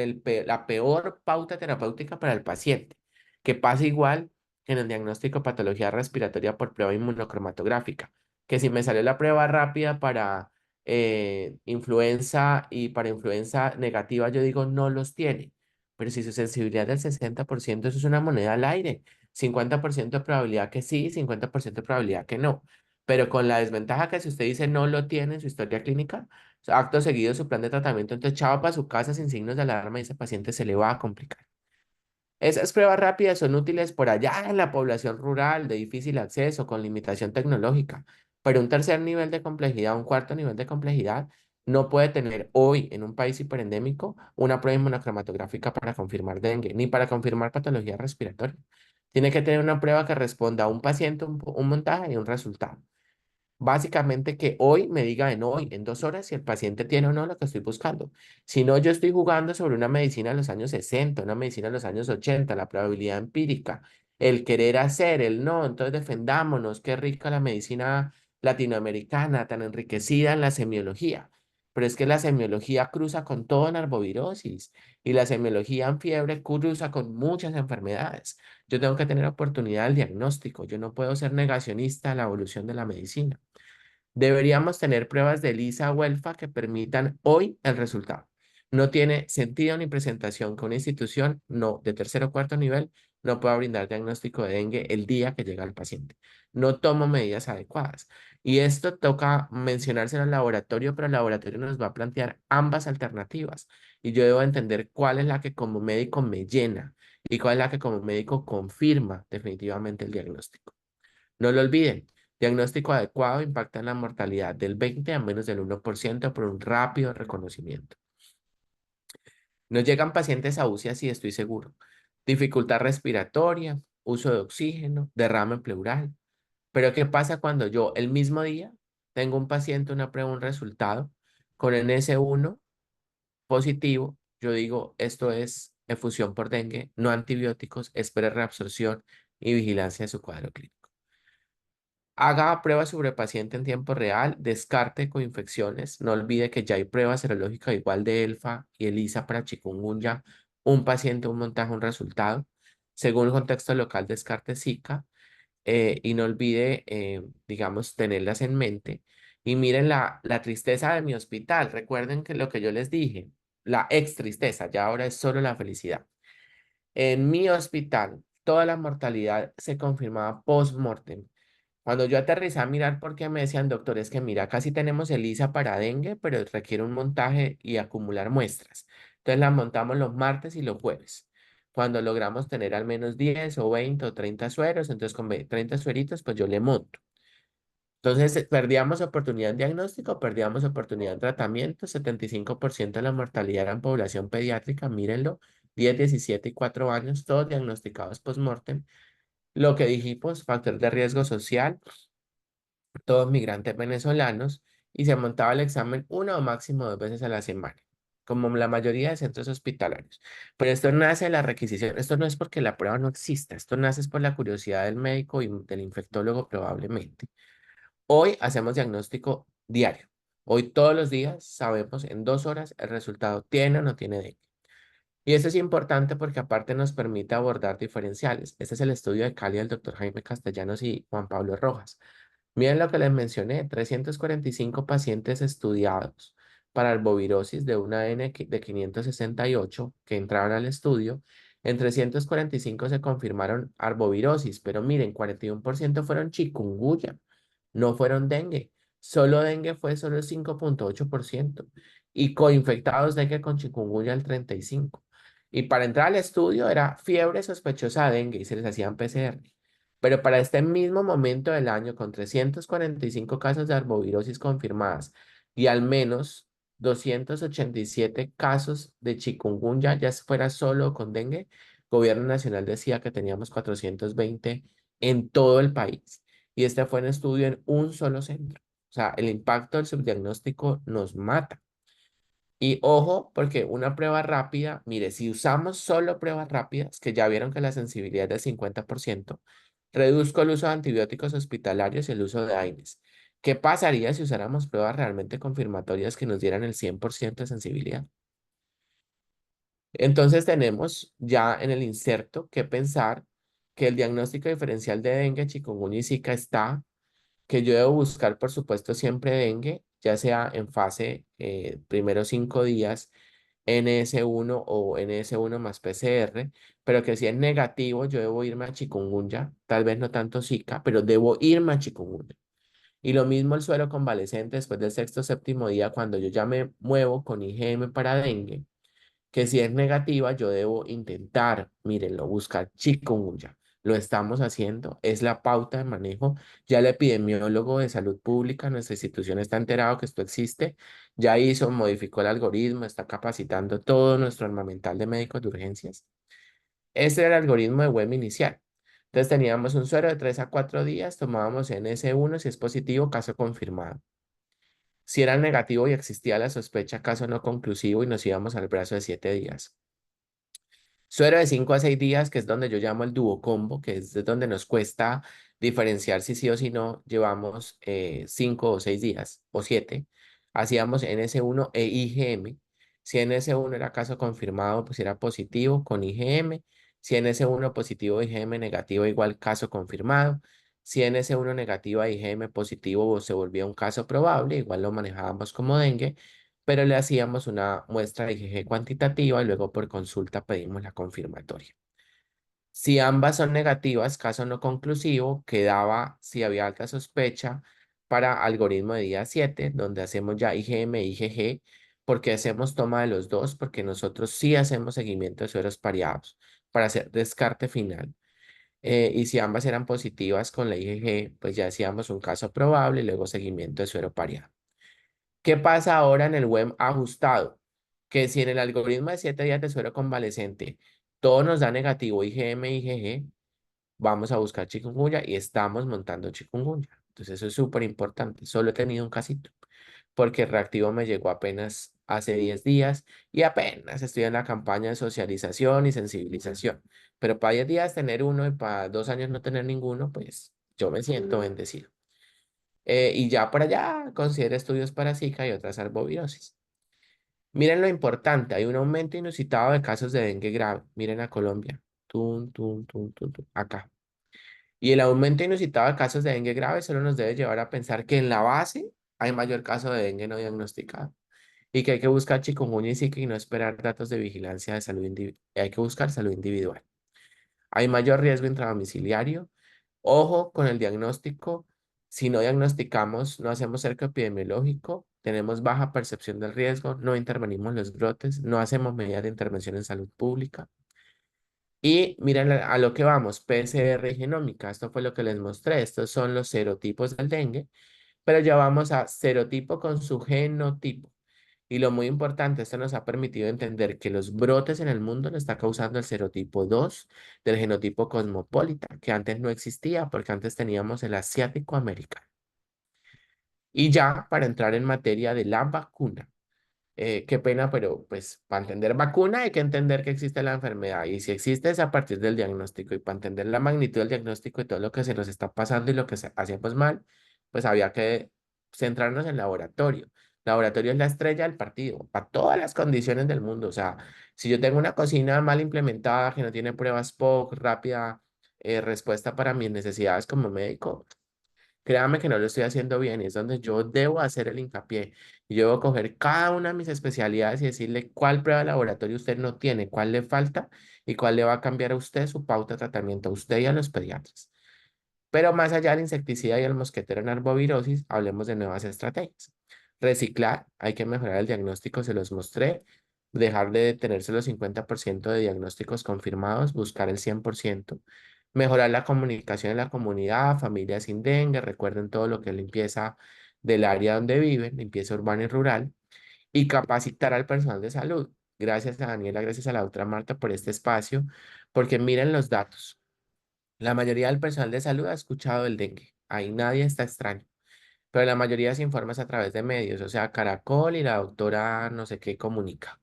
la peor pauta terapéutica para el paciente, que pasa igual que en el diagnóstico de patología respiratoria por prueba inmunocromatográfica, que si me salió la prueba rápida para influenza y para influenza negativa, yo digo no los tiene, pero si su sensibilidad del 60%, eso es una moneda al aire, 50% de probabilidad que sí, 50% de probabilidad que no. Pero con la desventaja que si usted dice no lo tiene en su historia clínica, acto seguido su plan de tratamiento, entonces chao para su casa sin signos de alarma y ese paciente se le va a complicar. Esas pruebas rápidas son útiles por allá en la población rural de difícil acceso, con limitación tecnológica, pero un tercer nivel de complejidad, un cuarto nivel de complejidad, no puede tener hoy en un país hiperendémico una prueba inmunocromatográfica para confirmar dengue, ni para confirmar patología respiratoria. Tiene que tener una prueba que responda a un paciente, un montaje y un resultado. Básicamente que hoy me diga en 2 horas, si el paciente tiene o no lo que estoy buscando. Si no, yo estoy jugando sobre una medicina de los años 60, una medicina de los años 80, la probabilidad empírica, el querer hacer, el no. Entonces defendámonos, qué rica la medicina latinoamericana, tan enriquecida en la semiología. Pero es que la semiología cruza con todo en arbovirosis y la semiología en fiebre cruza con muchas enfermedades. Yo tengo que tener oportunidad del diagnóstico. Yo no puedo ser negacionista a la evolución de la medicina. Deberíamos tener pruebas de ELISA o ELFA que permitan hoy el resultado. No tiene sentido ni presentación que una institución no de tercer o cuarto nivel no pueda brindar diagnóstico de dengue el día que llega el paciente. No tomo medidas adecuadas. Y esto toca mencionárselo al laboratorio, pero el laboratorio nos va a plantear ambas alternativas. Y yo debo entender cuál es la que como médico me llena y cuál es la que como médico confirma definitivamente el diagnóstico. No lo olviden, diagnóstico adecuado impacta en la mortalidad del 20 a menos del 1% por un rápido reconocimiento. Nos llegan pacientes a UCI, así estoy seguro. Dificultad respiratoria, uso de oxígeno, derrame pleural. Pero ¿qué pasa cuando yo el mismo día tengo un paciente, una prueba, un resultado con NS1 positivo? Yo digo, esto es efusión por dengue, no antibióticos, espere reabsorción y vigilancia de su cuadro clínico. Haga pruebas sobre paciente en tiempo real, descarte coinfecciones. No olvide que ya hay pruebas serológicas igual de ELFA y ELISA para chikungunya. Un paciente, un montaje, un resultado. Según el contexto local, descarte Zika. Y no olvide, digamos, tenerlas en mente. Y miren la tristeza de mi hospital. Recuerden que lo que yo les dije, la ex tristeza, ya ahora es solo la felicidad. En mi hospital, toda la mortalidad se confirmaba post-mortem. Cuando yo aterricé a mirar, porque me decían, doctor, es que mira, casi tenemos ELISA para dengue, pero requiere un montaje y acumular muestras. Entonces la montamos los martes y los jueves. Cuando logramos tener al menos 10 o 20 o 30 sueros, entonces con 30 sueritos, pues yo le monto. Entonces, perdíamos oportunidad en diagnóstico, perdíamos oportunidad en tratamiento, 75% de la mortalidad era en población pediátrica, mírenlo, 10, 17 y 4 años, todos diagnosticados post-mortem. Lo que dijimos, factor de riesgo social, todos migrantes venezolanos, y se montaba el examen una o máximo 2 veces a la semana, como la mayoría de centros hospitalarios. Pero esto nace de la requisición, esto no es porque la prueba no exista, esto nace es por la curiosidad del médico y del infectólogo probablemente. Hoy hacemos diagnóstico diario. Hoy todos los días sabemos en 2 horas el resultado tiene o no tiene dengue. Y eso es importante porque aparte nos permite abordar diferenciales. Este es el estudio de Cali del doctor Jaime Castellanos y Juan Pablo Rojas. Miren lo que les mencioné, 345 pacientes estudiados para arbovirosis de una N de 568 que entraron al estudio. En 345 se confirmaron arbovirosis, pero miren, 41% fueron chikungunya, no fueron dengue. Solo dengue fue solo el 5,8% y coinfectados dengue con chikungunya el 35%. Y para entrar al estudio era fiebre sospechosa de dengue y se les hacían PCR. Pero para este mismo momento del año, con 345 casos de arbovirosis confirmadas y al menos 287 casos de chikungunya, ya fuera solo con dengue. El Gobierno Nacional decía que teníamos 420 en todo el país. Y este fue un estudio en un solo centro. O sea, el impacto del subdiagnóstico nos mata. Y ojo, porque una prueba rápida, mire, si usamos solo pruebas rápidas, que ya vieron que la sensibilidad es del 50%, reduzco el uso de antibióticos hospitalarios y el uso de AINES. ¿Qué pasaría si usáramos pruebas realmente confirmatorias que nos dieran el 100% de sensibilidad? Entonces tenemos ya en el inserto que pensar que el diagnóstico diferencial de dengue, chikungunya y Zika está, que yo debo buscar, por supuesto, siempre dengue, ya sea en fase primeros 5 días, NS1 o NS1 más PCR, pero que si es negativo, yo debo irme a chikungunya, tal vez no tanto Zika, pero debo irme a chikungunya. Y lo mismo el suero convaleciente después del sexto séptimo día, cuando yo ya me muevo con IgM para dengue, que si es negativa, yo debo intentar, mírenlo, buscar chikungunya. Lo estamos haciendo, es la pauta de manejo. Ya el epidemiólogo de salud pública, nuestra institución está enterado que esto existe, ya hizo, modificó el algoritmo, está capacitando todo nuestro armamental de médicos de urgencias. Ese era el algoritmo de web inicial. Entonces teníamos un suero de 3 a 4 días, tomábamos NS1 si es positivo, caso confirmado. Si era negativo y existía la sospecha, caso no conclusivo y nos íbamos al brazo de 7 días. Suero de 5 a 6 días, que es donde yo llamo el duocombo, que es de donde nos cuesta diferenciar si sí o si no, llevamos 5 o 6 días o 7. Hacíamos NS1 e IgM. Si NS1 era caso confirmado, pues era positivo con IgM. Si NS1 positivo, IgM negativo, igual caso confirmado. Si NS1 negativo a IgM positivo se volvía un caso probable, igual lo manejábamos como dengue, pero le hacíamos una muestra de IgG cuantitativa y luego por consulta pedimos la confirmatoria. Si ambas son negativas, caso no conclusivo, quedaba si había alta sospecha para algoritmo de día 7, donde hacemos ya IgM e IgG. Porque hacemos toma de los dos? Porque nosotros sí hacemos seguimiento de sueros pareados para hacer descarte final. Y si ambas eran positivas con la IgG, pues ya hacíamos un caso probable y luego seguimiento de suero pareado. ¿Qué pasa ahora en el web ajustado? Que si en el algoritmo de 7 días de suero convaleciente todo nos da negativo IgM, IgG, vamos a buscar chikungunya y estamos montando chikungunya. Entonces eso es súper importante. Solo he tenido un casito porque el reactivo me llegó apenas hace 10 días y apenas estoy en la campaña de socialización y sensibilización. Pero para 10 días tener uno y para 2 años no tener ninguno, pues yo me siento bendecido. Y ya por allá considera estudios para Zika y otras arbovirosis. Miren lo importante, hay un aumento inusitado de casos de dengue grave. Miren a Colombia. Tun, tun, tun, tun, tun, acá. Y el aumento inusitado de casos de dengue grave solo nos debe llevar a pensar que en la base hay mayor caso de dengue no diagnosticado y que hay que buscar chikungunya y Zika y no esperar datos de vigilancia de salud individual. Hay que buscar salud individual. Hay mayor riesgo intradomiciliario. Ojo con el diagnóstico. Si no diagnosticamos, no hacemos cerco epidemiológico, tenemos baja percepción del riesgo, no intervenimos en los brotes, no hacemos medidas de intervención en salud pública. Y miren a lo que vamos, PCR y genómica. Esto fue lo que les mostré. Estos son los serotipos del dengue, pero ya vamos a serotipo con su genotipo. Y lo muy importante, esto nos ha permitido entender que los brotes en el mundo lo está causando el serotipo 2 del genotipo cosmopolita, que antes no existía porque antes teníamos el asiático americano. Y ya para entrar en materia de la vacuna. Qué pena, pero pues para entender vacuna hay que entender que existe la enfermedad y si existe es a partir del diagnóstico y para entender la magnitud del diagnóstico y todo lo que se nos está pasando y lo que hacemos mal, pues había que centrarnos en laboratorio. Laboratorio es la estrella del partido, para todas las condiciones del mundo. O sea, si yo tengo una cocina mal implementada, que no tiene pruebas POC, rápida respuesta para mis necesidades como médico, créame que no lo estoy haciendo bien y es donde yo debo hacer el hincapié. Y yo debo coger cada una de mis especialidades y decirle cuál prueba de laboratorio usted no tiene, cuál le falta y cuál le va a cambiar a usted su pauta de tratamiento, a usted y a los pediatras. Pero más allá del insecticida y el mosquetero en arbovirosis, hablemos de nuevas estrategias. Reciclar, hay que mejorar el diagnóstico, se los mostré. Dejar de tener solo 50% de diagnósticos confirmados, buscar el 100%. Mejorar la comunicación en la comunidad, familias sin dengue, recuerden todo lo que es limpieza del área donde viven, limpieza urbana y rural. y capacitar al personal de salud. Gracias a Daniela, gracias a la doctora Marta por este espacio, porque miren los datos. La mayoría del personal de salud ha escuchado el dengue. Ahí nadie está extraño. Pero la mayoría se informa es a través de medios, o sea, Caracol y la doctora no sé qué comunica.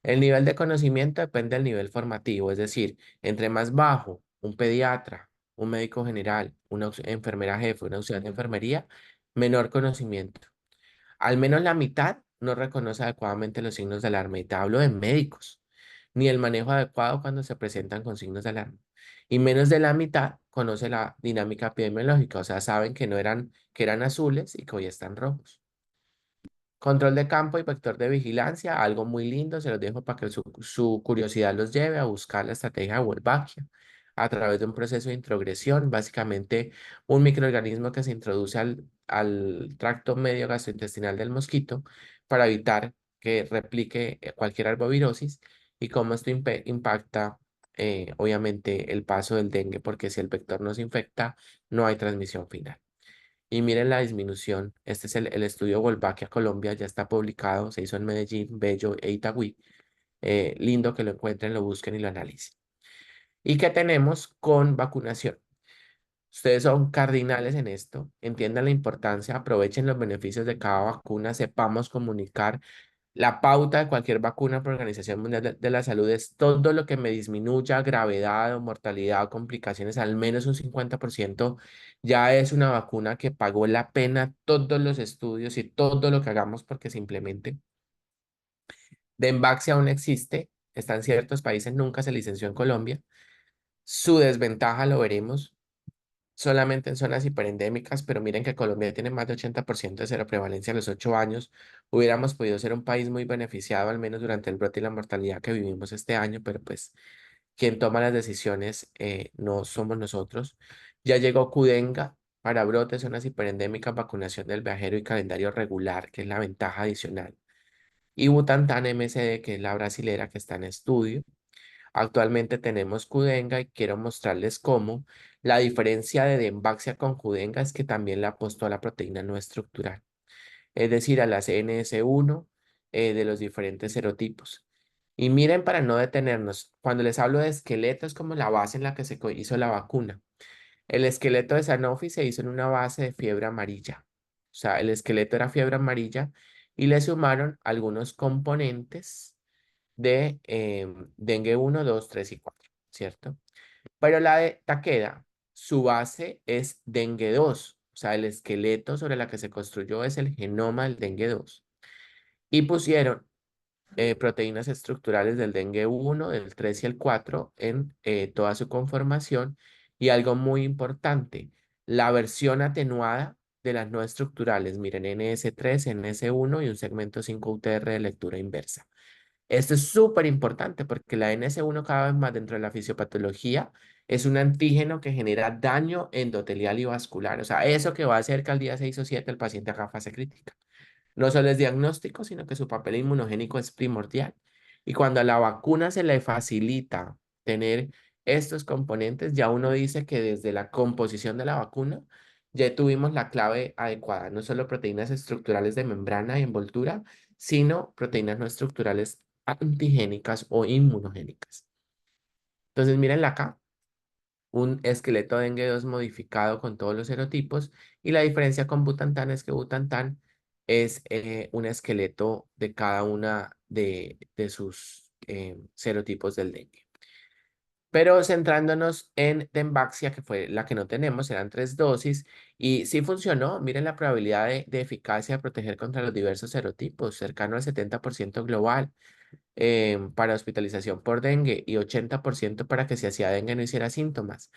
El nivel de conocimiento depende del nivel formativo, es decir, entre más bajo, un pediatra, un médico general, una enfermera jefe, una auxiliar de enfermería, menor conocimiento. Al menos la mitad no reconoce adecuadamente los signos de alarma. Y te hablo de médicos, ni el manejo adecuado cuando se presentan con signos de alarma. Y menos de la mitad conoce la dinámica epidemiológica, o sea, saben que no eran, que eran azules y que hoy están rojos. Control de campo y vector de vigilancia, algo muy lindo, se los dejo para que su curiosidad los lleve a buscar la estrategia de Wolbachia a través de un proceso de introgresión, básicamente un microorganismo que se introduce al tracto medio gastrointestinal del mosquito para evitar que replique cualquier arbovirosis y cómo esto impacta obviamente el paso del dengue, porque si el vector no se infecta, no hay transmisión final. Y miren la disminución. Este es el estudio Wolbachia Colombia, ya está publicado, se hizo en Medellín, Bello e Itagüí. Lindo que lo encuentren, lo busquen y lo analicen. ¿Y qué tenemos con vacunación? Ustedes son cardinales en esto, entiendan la importancia, aprovechen los beneficios de cada vacuna, sepamos comunicar. La pauta de cualquier vacuna por Organización Mundial de la Salud es todo lo que me disminuya gravedad o mortalidad o complicaciones, al menos un 50%, ya es una vacuna que pagó la pena todos los estudios y todo lo que hagamos porque simplemente Demvaxi aún existe, está en ciertos países, nunca se licenció en Colombia. Su desventaja lo veremos solamente en zonas hiperendémicas, pero miren que Colombia tiene más de 80% de cero prevalencia a los 8 años. Hubiéramos podido ser un país muy beneficiado, al menos durante el brote y la mortalidad que vivimos este año, pero pues quien toma las decisiones no somos nosotros. Ya llegó Kudenga para brotes, zonas hiperendémicas, vacunación del viajero y calendario regular, que es la ventaja adicional. Y Butantan MSD, que es la brasilera que está en estudio. Actualmente tenemos Kudenga y quiero mostrarles cómo la diferencia de Demvaxia con Kudenga es que también le apostó a la proteína no estructural, es decir, a las NS1 de los diferentes serotipos. Y miren, para no detenernos, cuando les hablo de esqueleto es como la base en la que se hizo la vacuna. El esqueleto de Sanofi se hizo en una base de fiebre amarilla. O sea, el esqueleto era fiebre amarilla y le sumaron algunos componentes de dengue 1, 2, 3 y 4, ¿cierto? Pero la de Takeda, su base es dengue 2, o sea, el esqueleto sobre la que se construyó es el genoma del dengue 2. Y pusieron proteínas estructurales del dengue 1, del 3 y el 4 en toda su conformación. Y algo muy importante, la versión atenuada de las no estructurales, miren, NS3, NS1 y un segmento 5 UTR de lectura inversa. Esto es súper importante porque la NS1 cada vez más dentro de la fisiopatología es un antígeno que genera daño endotelial y vascular. O sea, eso que va a hacer que al día 6 o 7 el paciente haga fase crítica. No solo es diagnóstico, sino que su papel inmunogénico es primordial. Y cuando a la vacuna se le facilita tener estos componentes, ya uno dice que desde la composición de la vacuna ya tuvimos la clave adecuada, no solo proteínas estructurales de membrana y envoltura, sino proteínas no estructurales antigénicas o inmunogénicas. Entonces, mírenla acá, un esqueleto dengue 2 modificado con todos los serotipos y la diferencia con Butantan es que Butantan es un esqueleto de cada una de sus serotipos del dengue. Pero centrándonos en Tembaxia, que fue la que no tenemos, eran 3 dosis y sí funcionó. Miren la probabilidad de eficacia de proteger contra los diversos serotipos, cercano al 70% global para hospitalización por dengue y 80% para que si hacía dengue no hiciera síntomas,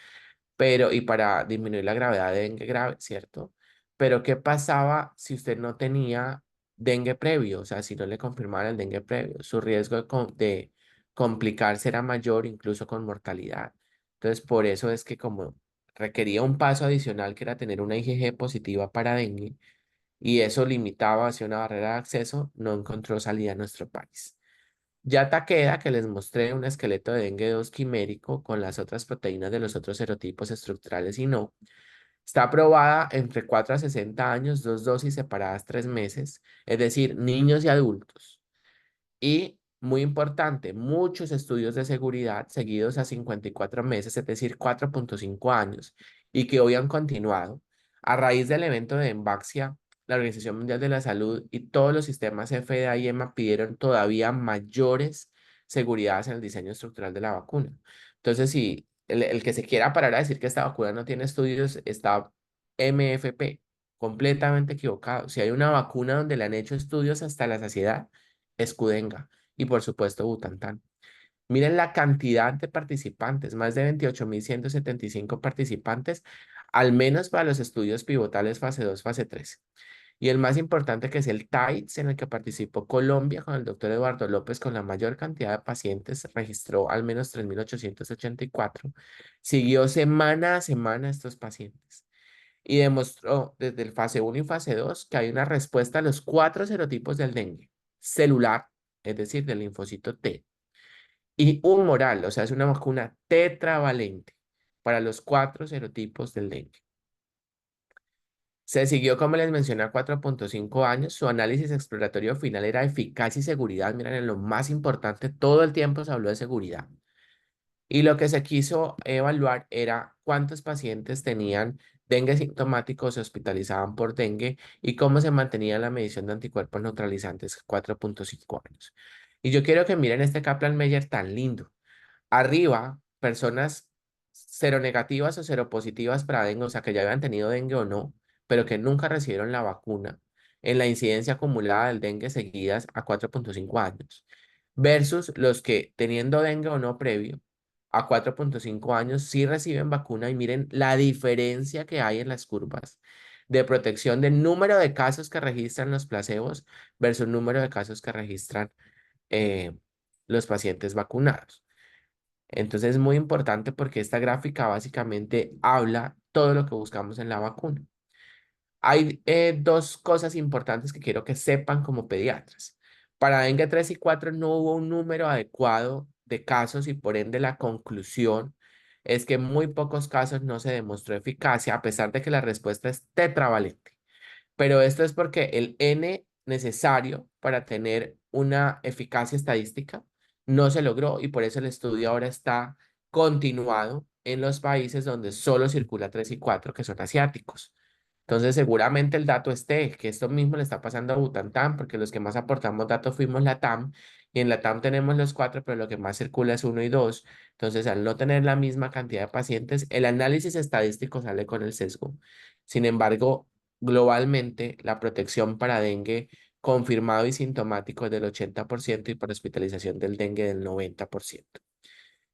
pero y para disminuir la gravedad de dengue grave, ¿cierto? Pero ¿qué pasaba si usted no tenía dengue previo? O sea, si no le confirmaban el dengue previo, su riesgo de complicarse era mayor, incluso con mortalidad. Entonces, por eso es que como requería un paso adicional que era tener una IgG positiva para dengue, y eso limitaba hacia una barrera de acceso, no encontró salida en nuestro país. Ya Takeda, que les mostré un esqueleto de dengue 2 quimérico con las otras proteínas de los otros serotipos estructurales y no, Está aprobada entre 4 a 60 años, dos dosis separadas 3 meses, es decir, niños y adultos. Y muy importante, muchos estudios de seguridad seguidos a 54 meses, es decir, 4,5 años, y que hoy han continuado. A raíz del evento de Emvaxia, la Organización Mundial de la Salud y todos los sistemas FDA y EMA pidieron todavía mayores seguridades en el diseño estructural de la vacuna. Entonces, si el que se quiera parar a decir que esta vacuna no tiene estudios, está MFP, completamente equivocado. Si hay una vacuna donde le han hecho estudios hasta la saciedad, Escudenga y por supuesto Butantan. Miren la cantidad de participantes, más de 28.175 participantes, al menos para los estudios pivotales fase 2 fase 3. Y el más importante que es el TAIDS, en el que participó Colombia con el doctor Eduardo López, con la mayor cantidad de pacientes, registró al menos 3.884. Siguió semana a semana estos pacientes y demostró desde el fase 1 y fase 2 que hay una respuesta a los cuatro serotipos del dengue: celular, es decir, del linfocito T, y humoral, o sea, es una vacuna tetravalente para los cuatro serotipos del dengue. Se siguió, como les mencioné, a 4,5 años. Su análisis exploratorio final era eficacia y seguridad. Miren, en lo más importante, todo el tiempo se habló de seguridad. Y lo que se quiso evaluar era cuántos pacientes tenían dengue sintomático o se hospitalizaban por dengue y cómo se mantenía la medición de anticuerpos neutralizantes 4,5 años. Y yo quiero que miren este Kaplan-Meier tan lindo. Arriba, personas seronegativas o seropositivas para dengue, o sea, que ya habían tenido dengue o no, pero que nunca recibieron la vacuna, en la incidencia acumulada del dengue seguidas a 4,5 años, versus los que teniendo dengue o no previo, a 4,5 años sí reciben vacuna y miren la diferencia que hay en las curvas de protección del número de casos que registran los placebos versus el número de casos que registran eh, los pacientes vacunados. Entonces es muy importante porque esta gráfica básicamente habla todo lo que buscamos en la vacuna. Hay dos cosas importantes que quiero que sepan como pediatras. Para dengue 3 y 4 no hubo un número adecuado de casos y por ende la conclusión es que en muy pocos casos no se demostró eficacia a pesar de que la respuesta es tetravalente. Pero esto es porque el N necesario para tener una eficacia estadística no se logró y por eso el estudio ahora está continuado en los países donde solo circula 3 y 4 que son asiáticos. Entonces, seguramente el dato esté, que esto mismo le está pasando a Butantan, porque los que más aportamos datos fuimos la TAM, y en la TAM tenemos los cuatro, pero lo que más circula es uno y dos. Entonces, al no tener la misma cantidad de pacientes, el análisis estadístico sale con el sesgo. Sin embargo, globalmente, la protección para dengue confirmado y sintomático es del 80% y para hospitalización del dengue del 90%,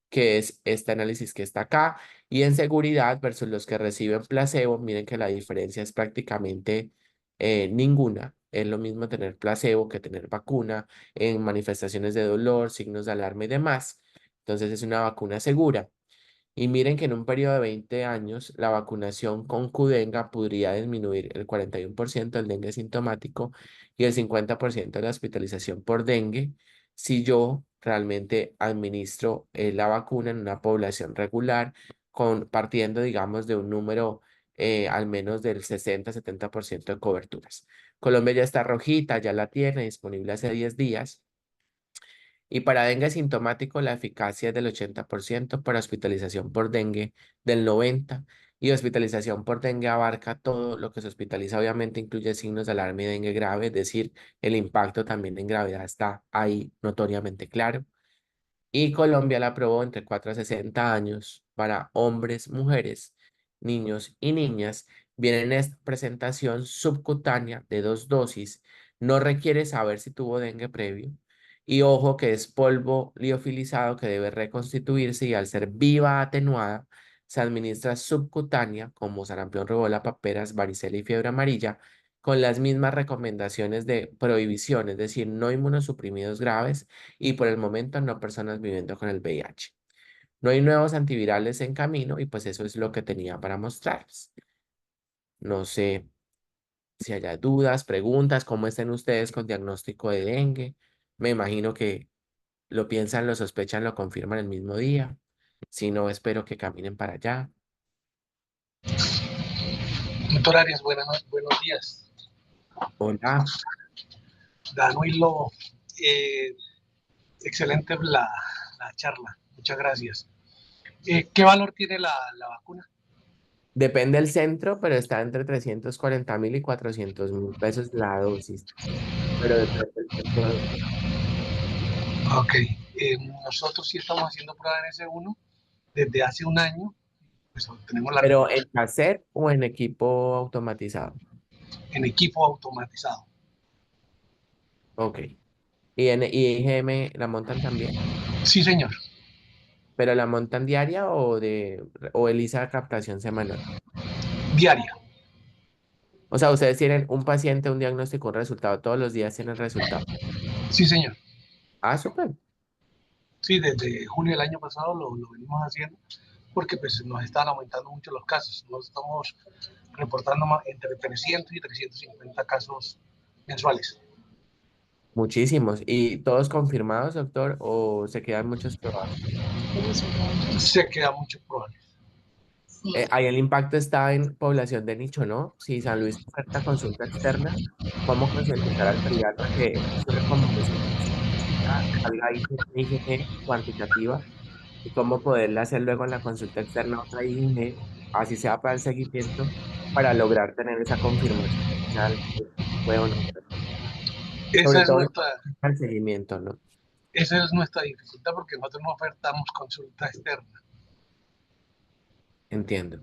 que es este análisis que está acá, y en seguridad versus los que reciben placebo, miren que la diferencia es prácticamente ninguna. Es lo mismo tener placebo que tener vacuna en manifestaciones de dolor, signos de alarma y demás. Entonces es una vacuna segura. Y miren que en un periodo de 20 años, la vacunación con Qdenga podría disminuir el 41% del dengue sintomático y el 50% de la hospitalización por dengue si yo realmente administro la vacuna en una población regular, partiendo, digamos, de un número al menos del 60-70% de coberturas. Colombia ya está rojita, ya la tiene disponible hace 10 días. Y para dengue sintomático, la eficacia es del 80%, para hospitalización por dengue del 90%, y hospitalización por dengue abarca todo lo que se hospitaliza, obviamente incluye signos de alarma y dengue grave, es decir, el impacto también en gravedad está ahí notoriamente claro. Y Colombia la aprobó entre 4 a 60 años para hombres, mujeres, niños y niñas. Viene en esta presentación subcutánea de 2 dosis. No requiere saber si tuvo dengue previo. Y ojo que es polvo liofilizado que debe reconstituirse y al ser viva atenuada, se administra subcutánea como sarampión, rubiola, paperas, varicela y fiebre amarilla con las mismas recomendaciones de prohibición, es decir, no inmunosuprimidos graves y por el momento no personas viviendo con el VIH. No hay nuevos antivirales en camino y pues eso es lo que tenía para mostrarles. No sé si haya dudas, preguntas, cómo estén ustedes con diagnóstico de dengue. Me imagino que lo piensan, lo sospechan, lo confirman el mismo día. Si no, espero que caminen para allá. Doctor Arias, buenos días. Hola. Danilo, eh, excelente la charla. Muchas gracias. ¿Qué valor tiene la vacuna? Depende del centro, pero está entre 340.000 y 400.000 pesos la dosis. Pero depende del centro. Ok, nosotros sí estamos haciendo prueba en S1 desde hace un año, pues tenemos la Pero en recomendación cassette o en equipo automatizado. en equipo automatizado. Ok. ¿Y en IGM la montan también? Sí, señor, ¿Pero la montan diaria o ELISA captación semanal? diaria. O sea, ustedes tienen un paciente, un diagnóstico, un resultado. Todos los días tienen resultado. Sí, señor. Ah, súper. Sí, desde julio del año pasado lo venimos haciendo porque pues nos están aumentando mucho los casos. Nos estamos reportando entre 300 y 350 casos mensuales. Muchísimos. ¿Y todos confirmados, doctor? ¿O se quedan muchos probados? Se queda mucho probable. Ahí el impacto está en población de nicho, ¿no? Si San Luis oferta consulta externa, ¿cómo concientizar al pediatra que es una conversación salga IgG cuantitativa y cómo poderle hacer luego en la consulta externa otra IgG, así sea para el seguimiento, para lograr tener esa confirmación final de si fue o no fue? Esa Sobre es todo nuestra, el seguimiento, ¿no? esa es nuestra dificultad porque nosotros no ofertamos consulta externa. Entiendo.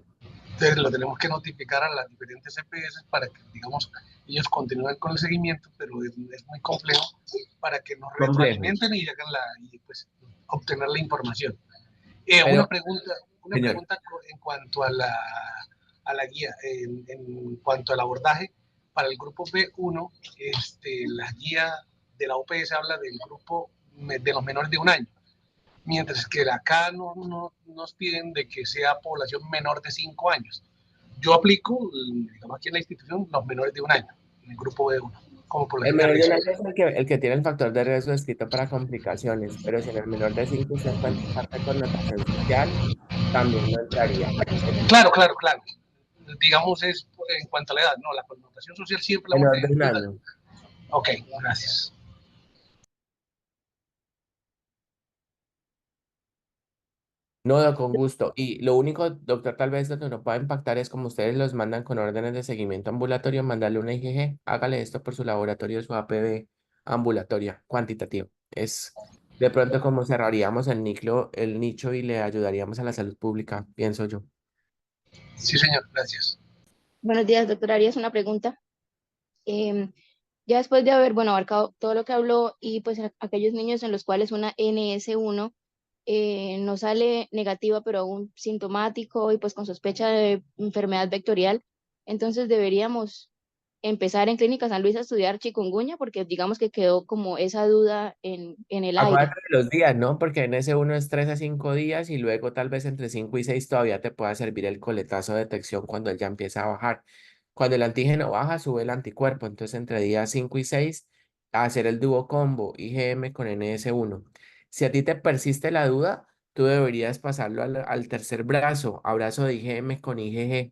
Entonces lo tenemos que notificar a las diferentes EPS para que, digamos, ellos continúen con el seguimiento, pero es muy complejo para que nos Complejo. retroalimenten y hagan y pues obtener la información. Pero, Una señor, pregunta en cuanto a la guía, en cuanto al abordaje para el grupo B1, la guía de la OPS habla del grupo de los menores de un año, mientras que acá no nos piden de que sea población menor de 5 años. Yo aplico, digamos aquí en la institución, los menores de un año, en el grupo B1, como el población de menor de un riesgo. año es el que tiene el factor de riesgo escrito para complicaciones, pero si en el menor de 5 usted encuentra parte de connotación social, también no entraría. Claro. Digamos es en cuanto a la edad, no, la connotación social siempre la hemos Menor de tenido. un año. Ok, gracias. No, con gusto. Y lo único, doctor, tal vez donde no pueda impactar es como ustedes los mandan con órdenes de seguimiento ambulatorio, mandarle una IgG, hágale esto por su laboratorio, su APB ambulatoria, cuantitativo. Es de pronto como cerraríamos el nicho y le ayudaríamos a la salud pública, pienso yo. Sí, señor, gracias. Buenos días, doctor Arias. Una pregunta. Em, ya después de haber, bueno, abarcado todo lo que habló y pues aquellos niños en los cuales una NS1 no sale negativa, pero aún sintomático y pues con sospecha de enfermedad vectorial, entonces deberíamos empezar en Clínica San Luis a estudiar chikungunya porque digamos que quedó como esa duda en el aire. Acuérdate de los días, ¿no? Porque en ese uno es 3 a 5 días y luego tal vez entre 5 y 6 todavía te pueda servir el coletazo de detección cuando él ya empieza a bajar. Cuando el antígeno baja, sube el anticuerpo. Entonces, entre días 5 y 6 a hacer el dúo combo IgM con NS1. Si a ti te persiste la duda, tú deberías pasarlo al tercer brazo, abrazo de IgM con IgG.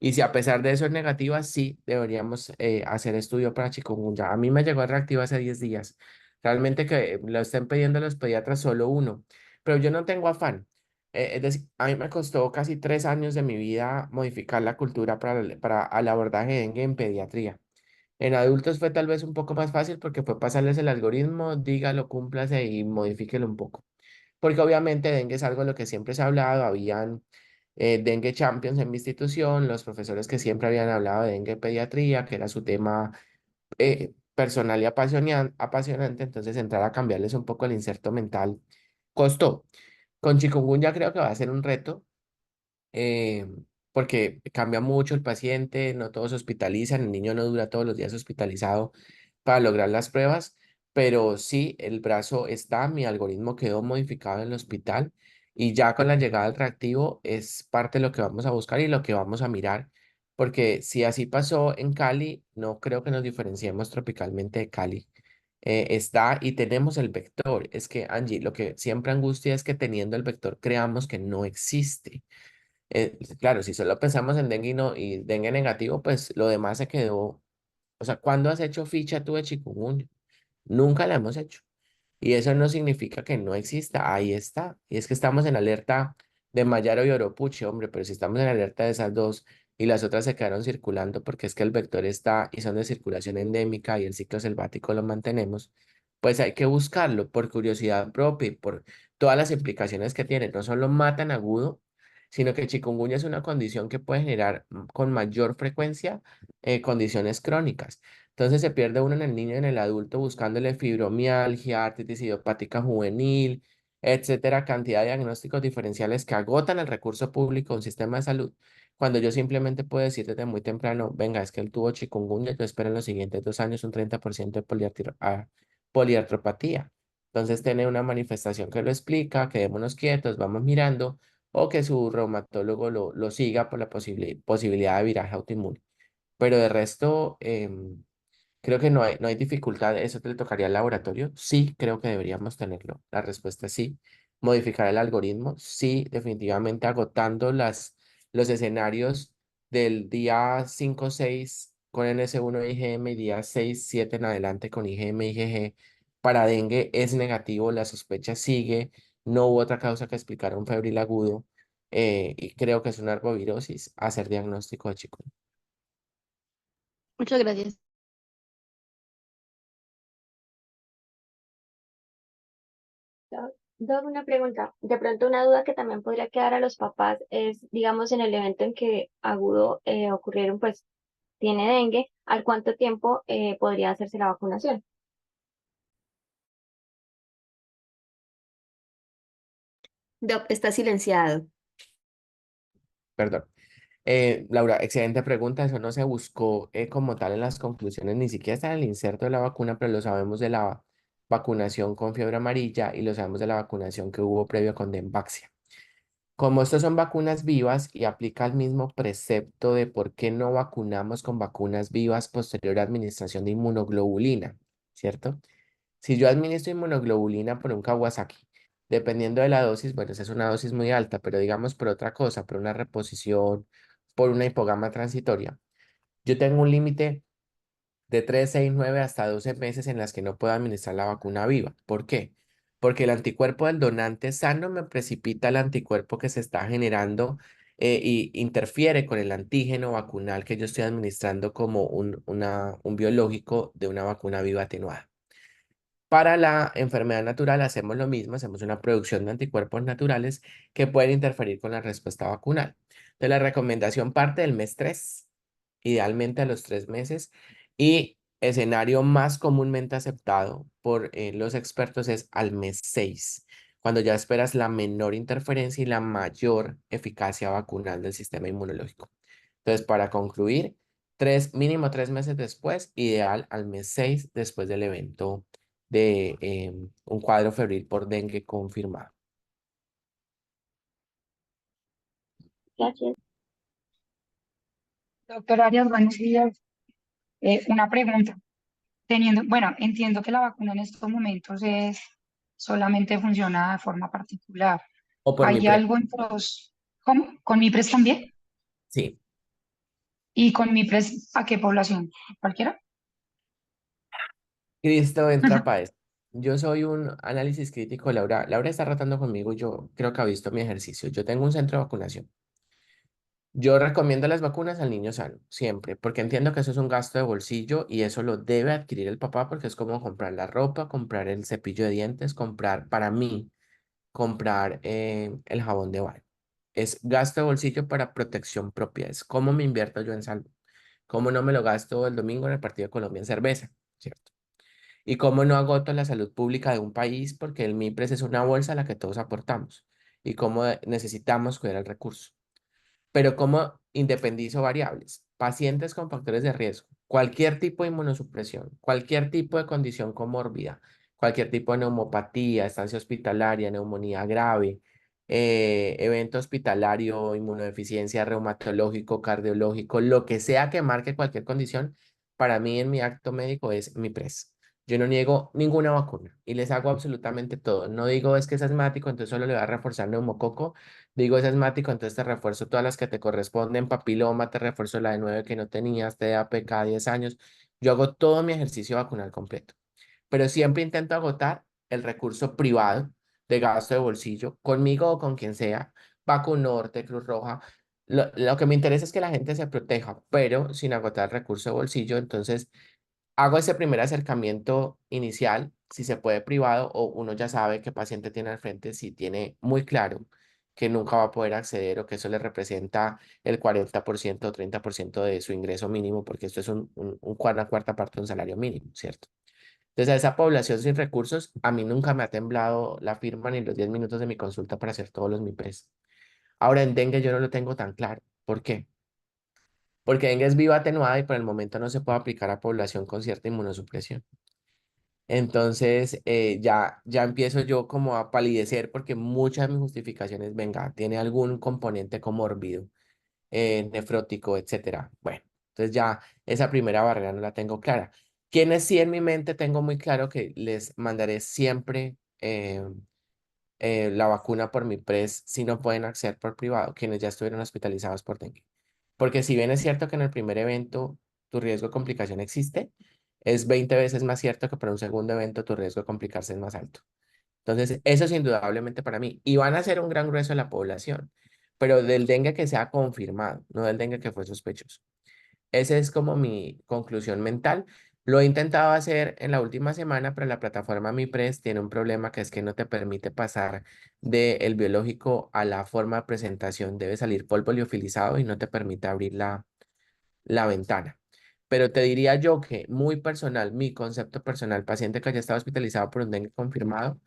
Y si a pesar de eso es negativa, sí deberíamos hacer estudio para chikungunya. A mí me llegó reactivo hace 10 días. Realmente que lo estén pidiendo los pediatras solo uno, pero yo no tengo afán. Es decir, a mí me costó casi 3 años de mi vida modificar la cultura para el abordaje de dengue en pediatría. En adultos fue tal vez un poco más fácil porque fue pasarles el algoritmo, dígalo, cúmplase y modifíquelo un poco. Porque obviamente dengue es algo de lo que siempre se ha hablado, habían dengue champions en mi institución, los profesores que siempre habían hablado de dengue pediatría, que era su tema personal y apasionante, entonces entrar a cambiarles un poco el inserto mental costó. Con chikungunya creo que va a ser un reto, eh, porque cambia mucho el paciente, no todos hospitalizan, el niño no dura todos los días hospitalizado para lograr las pruebas, pero sí, el brazo está, mi algoritmo quedó modificado en el hospital y ya con la llegada del reactivo es parte de lo que vamos a buscar y lo que vamos a mirar, porque si así pasó en Cali, no creo que nos diferenciemos tropicalmente de Cali. Está y tenemos el vector. Es que, Angie, lo que siempre angustia es que teniendo el vector creamos que no existe. Claro, si solo pensamos en dengue y dengue negativo, pues lo demás se quedó. O sea, ¿cuándo has hecho ficha tú de chikungunya? Nunca la hemos hecho. Y eso no significa que no exista, ahí está. Y es que estamos en alerta de Mayaro y Oropuche, hombre, pero si estamos en alerta de esas dos y las otras se quedaron circulando porque es que el vector está y son de circulación endémica y el ciclo selvático lo mantenemos, pues hay que buscarlo por curiosidad propia y por todas las implicaciones que tiene. No solo matan agudo, sino que chikungunya es una condición que puede generar con mayor frecuencia condiciones crónicas. Entonces se pierde uno en el niño y en el adulto buscándole fibromialgia, artritis idiopática juvenil, etcétera, cantidad de diagnósticos diferenciales que agotan el recurso público de un sistema de salud, cuando yo simplemente puedo decir desde muy temprano, venga, es que él tuvo chikungunya, yo espero en los siguientes 2 años un 30% de poliartropatía. Entonces tiene una manifestación que lo explica, quedémonos quietos, vamos mirando, o que su reumatólogo lo siga por la posibilidad de viraje autoinmune. Pero de resto, creo que no hay dificultad. ¿Eso te le tocaría al laboratorio? Sí, creo que deberíamos tenerlo. La respuesta es sí. ¿Modificar el algoritmo? Sí, definitivamente agotando los escenarios del día 5 6 con NS1 IgM y día 6 7 en adelante con IgM IgG. Para dengue es negativo, la sospecha sigue. No hubo otra causa que explicar un febril agudo. Y creo que es una arbovirosis. Hacer diagnóstico de chikungunya. Muchas gracias. Doc, una pregunta. De pronto una duda que también podría quedar a los papás es, digamos, en el evento en que agudo ocurrieron, pues tiene dengue, ¿al cuánto tiempo podría hacerse la vacunación? Doc, está silenciado. Perdón. Laura, excelente pregunta. Eso no se buscó como tal en las conclusiones, ni siquiera está en el inserto de la vacuna, pero lo sabemos de la vacunación con fiebre amarilla y lo sabemos de la vacunación que hubo previo con Dengvaxia. Como estos son vacunas vivas y aplica el mismo precepto de por qué no vacunamos con vacunas vivas posterior a administración de inmunoglobulina, ¿cierto? Si yo administro inmunoglobulina por un Kawasaki, dependiendo de la dosis, bueno, esa es una dosis muy alta, pero digamos por otra cosa, por una reposición, por una hipogama transitoria, yo tengo un límite de 3 6 9 hasta 12 meses en las que no puedo administrar la vacuna viva. ¿Por qué? Porque el anticuerpo del donante sano me precipita el anticuerpo que se está generando y interfiere con el antígeno vacunal que yo estoy administrando como un biológico de una vacuna viva atenuada. Para la enfermedad natural hacemos lo mismo, hacemos una producción de anticuerpos naturales que pueden interferir con la respuesta vacunal. Entonces, la recomendación parte del mes 3, idealmente a los 3 meses, y escenario más comúnmente aceptado por los expertos es al mes 6, cuando ya esperas la menor interferencia y la mayor eficacia vacunal del sistema inmunológico. Entonces, para concluir, mínimo 3 meses después, ideal al mes 6 después del evento de un cuadro febril por dengue confirmado. Gracias. Doctor Arias, buenos días. Una pregunta. Bueno, entiendo que la vacuna en estos momentos solamente funciona de forma particular. O por mi ¿Hay algo en ¿Cómo? ¿Con MIPRES también? sí. ¿Y con MIPRES a qué población? ¿Cualquiera? Cristo entra para esto. Yo soy un análisis crítico, Laura. Laura está rotando conmigo, yo creo que ha visto mi ejercicio. Yo tengo un centro de vacunación. Yo recomiendo las vacunas al niño sano, siempre, porque entiendo que eso es un gasto de bolsillo y eso lo debe adquirir el papá porque es como comprar la ropa, comprar el cepillo de dientes, para mí, comprar el jabón de baño. Es gasto de bolsillo para protección propia. Es cómo me invierto yo en salud. Cómo no me lo gasto el domingo en el partido de Colombia en cerveza, ¿cierto? Y cómo no agoto la salud pública de un país porque el MIPRES es una bolsa a la que todos aportamos y cómo necesitamos cuidar el recurso. Pero ¿cómo independizo variables? Pacientes con factores de riesgo, cualquier tipo de inmunosupresión, cualquier tipo de condición comórbida, cualquier tipo de neumopatía, estancia hospitalaria, neumonía grave, evento hospitalario, inmunodeficiencia, reumatológico, cardiológico, lo que sea que marque cualquier condición, para mí en mi acto médico es mi PRES. Yo no niego ninguna vacuna y les hago absolutamente todo. No digo es que es asmático, entonces solo le va a reforzar neumococo. Digo es asmático, entonces te refuerzo todas las que te corresponden. Papiloma, te refuerzo la de 9 que no tenías, TDAP cada 10 años. Yo hago todo mi ejercicio vacunal completo, pero siempre intento agotar el recurso privado de gasto de bolsillo, conmigo o con quien sea, Vacunorte, Cruz Roja. Lo que me interesa es que la gente se proteja, pero sin agotar el recurso de bolsillo. Entonces, hago ese primer acercamiento inicial, si se puede privado, o uno ya sabe qué paciente tiene al frente, si tiene muy claro que nunca va a poder acceder o que eso le representa el 40% o 30% de su ingreso mínimo, porque esto es una cuarta parte de un salario mínimo, ¿cierto? Entonces, a esa población sin recursos, a mí nunca me ha temblado la firma ni los 10 minutos de mi consulta para hacer todos los MIPES. Ahora, en dengue yo no lo tengo tan claro. ¿Por qué? Porque dengue es viva atenuada y por el momento no se puede aplicar a población con cierta inmunosupresión. Entonces, ya empiezo yo como a palidecer porque muchas de mis justificaciones, venga, tiene algún componente comórbido, nefrótico, etcétera. Bueno, entonces ya esa primera barrera no la tengo clara. Quienes sí en mi mente tengo muy claro que les mandaré siempre la vacuna por mi PRES si no pueden acceder por privado, quienes ya estuvieron hospitalizados por dengue. Porque si bien es cierto que en el primer evento tu riesgo de complicación existe, es 20 veces más cierto que para un segundo evento tu riesgo de complicarse es más alto. Entonces, eso es indudablemente para mí. Y van a ser un gran grueso de la población, pero del dengue que sea confirmado, no del dengue que fue sospechoso. Esa es como mi conclusión mental. Lo he intentado hacer en la última semana, pero la plataforma MiPres tiene un problema que es que no te permite pasar del biológico a la forma de presentación. Debe salir polvo liofilizado y no te permite abrir la ventana. Pero te diría yo que muy personal, mi concepto personal, paciente que haya estado hospitalizado por un dengue confirmado,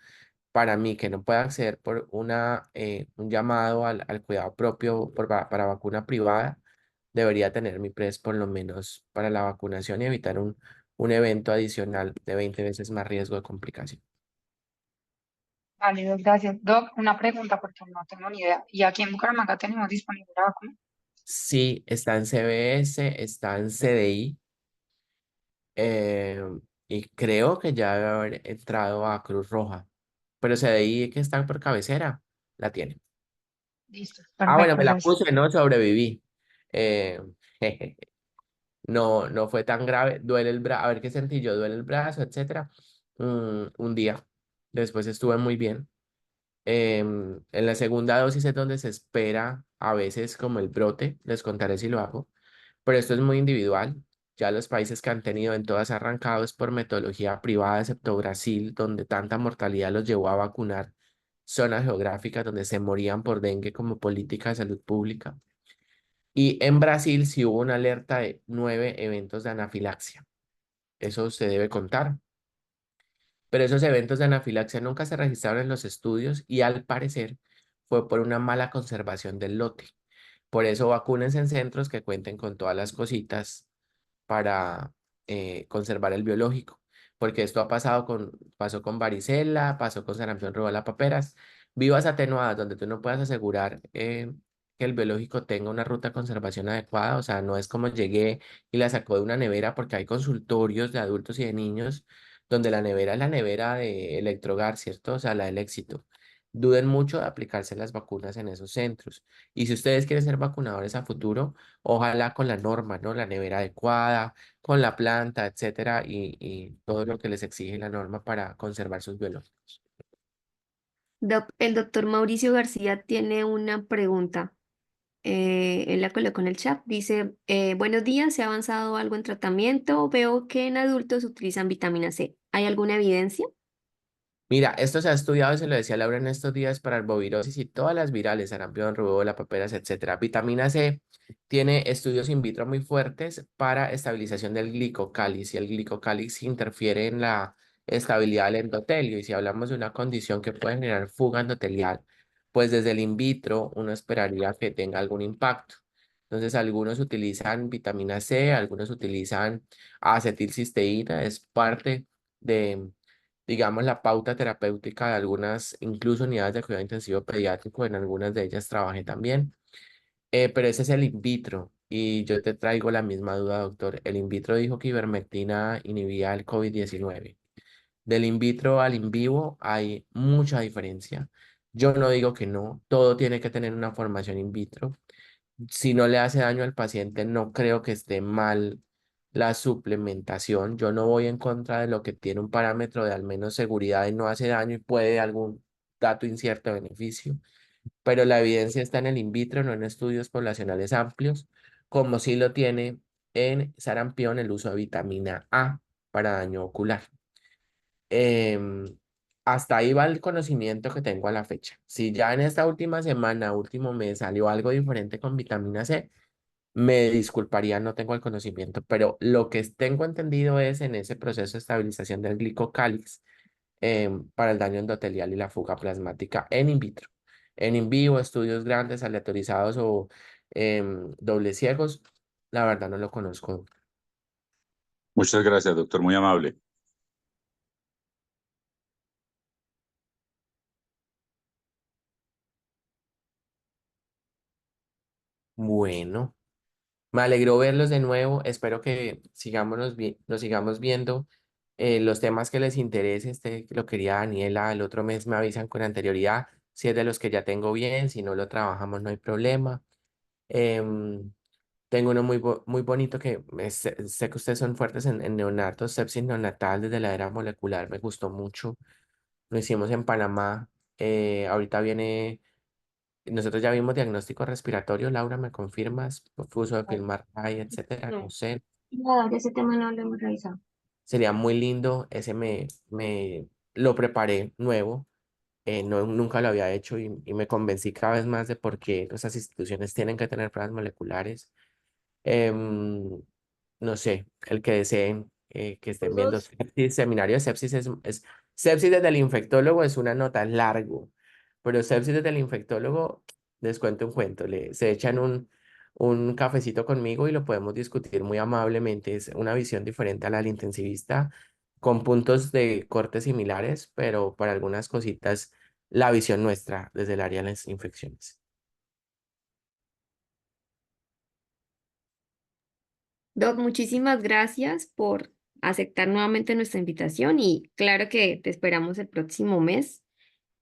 para mí que no pueda acceder por un llamado al cuidado propio para vacuna privada, debería tener mi PRES por lo menos para la vacunación y evitar un evento adicional de 20 veces más riesgo de complicación. Vale, Doc, gracias. Doc, una pregunta porque no tengo ni idea. ¿Y aquí en Bucaramanga tenemos disponible la vacuna? Sí, está en CBS, está en CDI, eh, y creo que ya debe haber entrado a Cruz Roja, pero CDI que está por cabecera, la tiene. Listo, Ah, bueno, perfecto, me la gracias. puse, no sobreviví. Eh, No, no fue tan grave. Duele el brazo, a ver qué sentí yo, duele el brazo, etcétera. Un día. Después estuve muy bien. En la segunda dosis es donde se espera a veces como el brote. Les contaré si lo hago. Pero esto es muy individual. Ya los países que han tenido en todas arrancados por metodología privada, excepto Brasil, donde tanta mortalidad los llevó a vacunar zonas geográficas donde se morían por dengue como política de salud pública. Y en Brasil sí hubo una alerta de 9 eventos de anafilaxia. Eso se debe contar. Pero esos eventos de anafilaxia nunca se registraron en los estudios y al parecer fue por una mala conservación del lote. Por eso vacúnense en centros que cuenten con todas las cositas para conservar el biológico, porque esto pasó con varicela, pasó con sarampión, rubiola, paperas, vivas atenuadas donde tú no puedas asegurar que el biológico tenga una ruta de conservación adecuada. O sea, no es como llegué y la sacó de una nevera, porque hay consultorios de adultos y de niños donde la nevera es la nevera de Electrogar, ¿cierto? O sea, la del éxito. Duden mucho de aplicarse las vacunas en esos centros. Y si ustedes quieren ser vacunadores a futuro, ojalá con la norma, ¿no? La nevera adecuada, con la planta, etcétera, y todo lo que les exige la norma para conservar sus biológicos. El doctor Mauricio García tiene una pregunta. Él la colocó en el chat. Dice, buenos días, ¿se ha avanzado algo en tratamiento? Veo que en adultos utilizan vitamina C. ¿Hay alguna evidencia? Mira, esto se ha estudiado, y se lo decía Laura en estos días, para arbovirosis y todas las virales, sarampión, rubéola, paperas, etcétera. Vitamina C tiene estudios in vitro muy fuertes para estabilización del glicocáliz, y el glicocáliz interfiere en la estabilidad del endotelio. Y si hablamos de una condición que puede generar fuga endotelial, pues desde el in vitro uno esperaría que tenga algún impacto. Entonces, algunos utilizan vitamina C, algunos utilizan acetilcisteína, es parte de, digamos, la pauta terapéutica de algunas, incluso unidades de cuidado intensivo pediátrico, en algunas de ellas trabajé también. Pero ese es el in vitro y yo te traigo la misma duda, doctor. El in vitro dijo que ivermectina inhibía el COVID-19. Del in vitro al in vivo hay mucha diferencia. Yo no digo que no, todo tiene que tener una formación in vitro. Si no le hace daño al paciente, no creo que esté mal la suplementación. Yo no voy en contra de lo que tiene un parámetro de al menos seguridad y no hace daño y puede algún dato incierto de beneficio, pero la evidencia está en el in vitro, no en estudios poblacionales amplios, como sí lo tiene en sarampión el uso de vitamina A para daño ocular. Em, Hasta ahí va el conocimiento que tengo a la fecha. Si ya en esta última semana, último mes, salió algo diferente con vitamina C, me disculparía, no tengo el conocimiento, pero lo que tengo entendido es en ese proceso de estabilización del glicocálix para el daño endotelial y la fuga plasmática en in vitro. En in vivo, estudios grandes, aleatorizados o dobles ciegos, la verdad no lo conozco. Muchas gracias, doctor, muy amable. Bueno, me alegró verlos de nuevo. Espero que nos sigamos viendo. Los temas que les interese, este lo quería Daniela, el otro mes me avisan con anterioridad. Si es de los que ya tengo bien, si no lo trabajamos, no hay problema. Em, Tengo uno muy bonito que sé que ustedes son fuertes en neonatos, sepsis neonatal desde la era molecular, me gustó mucho. Lo hicimos en Panamá. Ahorita viene, nosotros ya vimos diagnóstico respiratorio, Laura, ¿me confirmas? Uso de filmar, etcétera, no No, sé. no, de ese tema no lo hemos revisado. Sería muy lindo, ese me lo preparé nuevo, no, nunca lo había hecho y me convencí cada vez más de por qué esas instituciones tienen que tener pruebas moleculares. Em, no sé, el que deseen que estén Los viendo dos. sepsis, seminario de sepsis sepsis desde el infectólogo es una nota largo, pero sepsis desde el infectólogo, les cuento un cuento, se echan un cafecito conmigo y lo podemos discutir muy amablemente, es una visión diferente a la del intensivista, con puntos de corte similares, pero para algunas cositas, la visión nuestra desde el área de las infecciones. Doc, muchísimas gracias por aceptar nuevamente nuestra invitación y claro que te esperamos el próximo mes.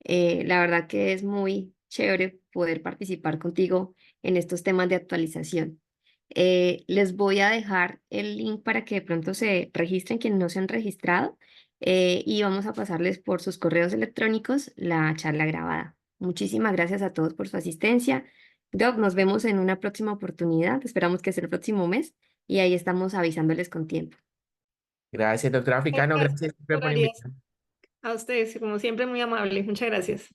La verdad que es muy chévere poder participar contigo en estos temas de actualización. Les voy a dejar el link para que de pronto se registren quienes no se han registrado y vamos a pasarles por sus correos electrónicos la charla grabada. Muchísimas gracias a todos por su asistencia. Doc, nos vemos en una próxima oportunidad. Esperamos que sea el próximo mes y ahí estamos avisándoles con tiempo. Gracias, doctor Africano, Gracias, gracias siempre doctor por Arias. invitarme. A ustedes, como siempre, muy amable. Muchas gracias.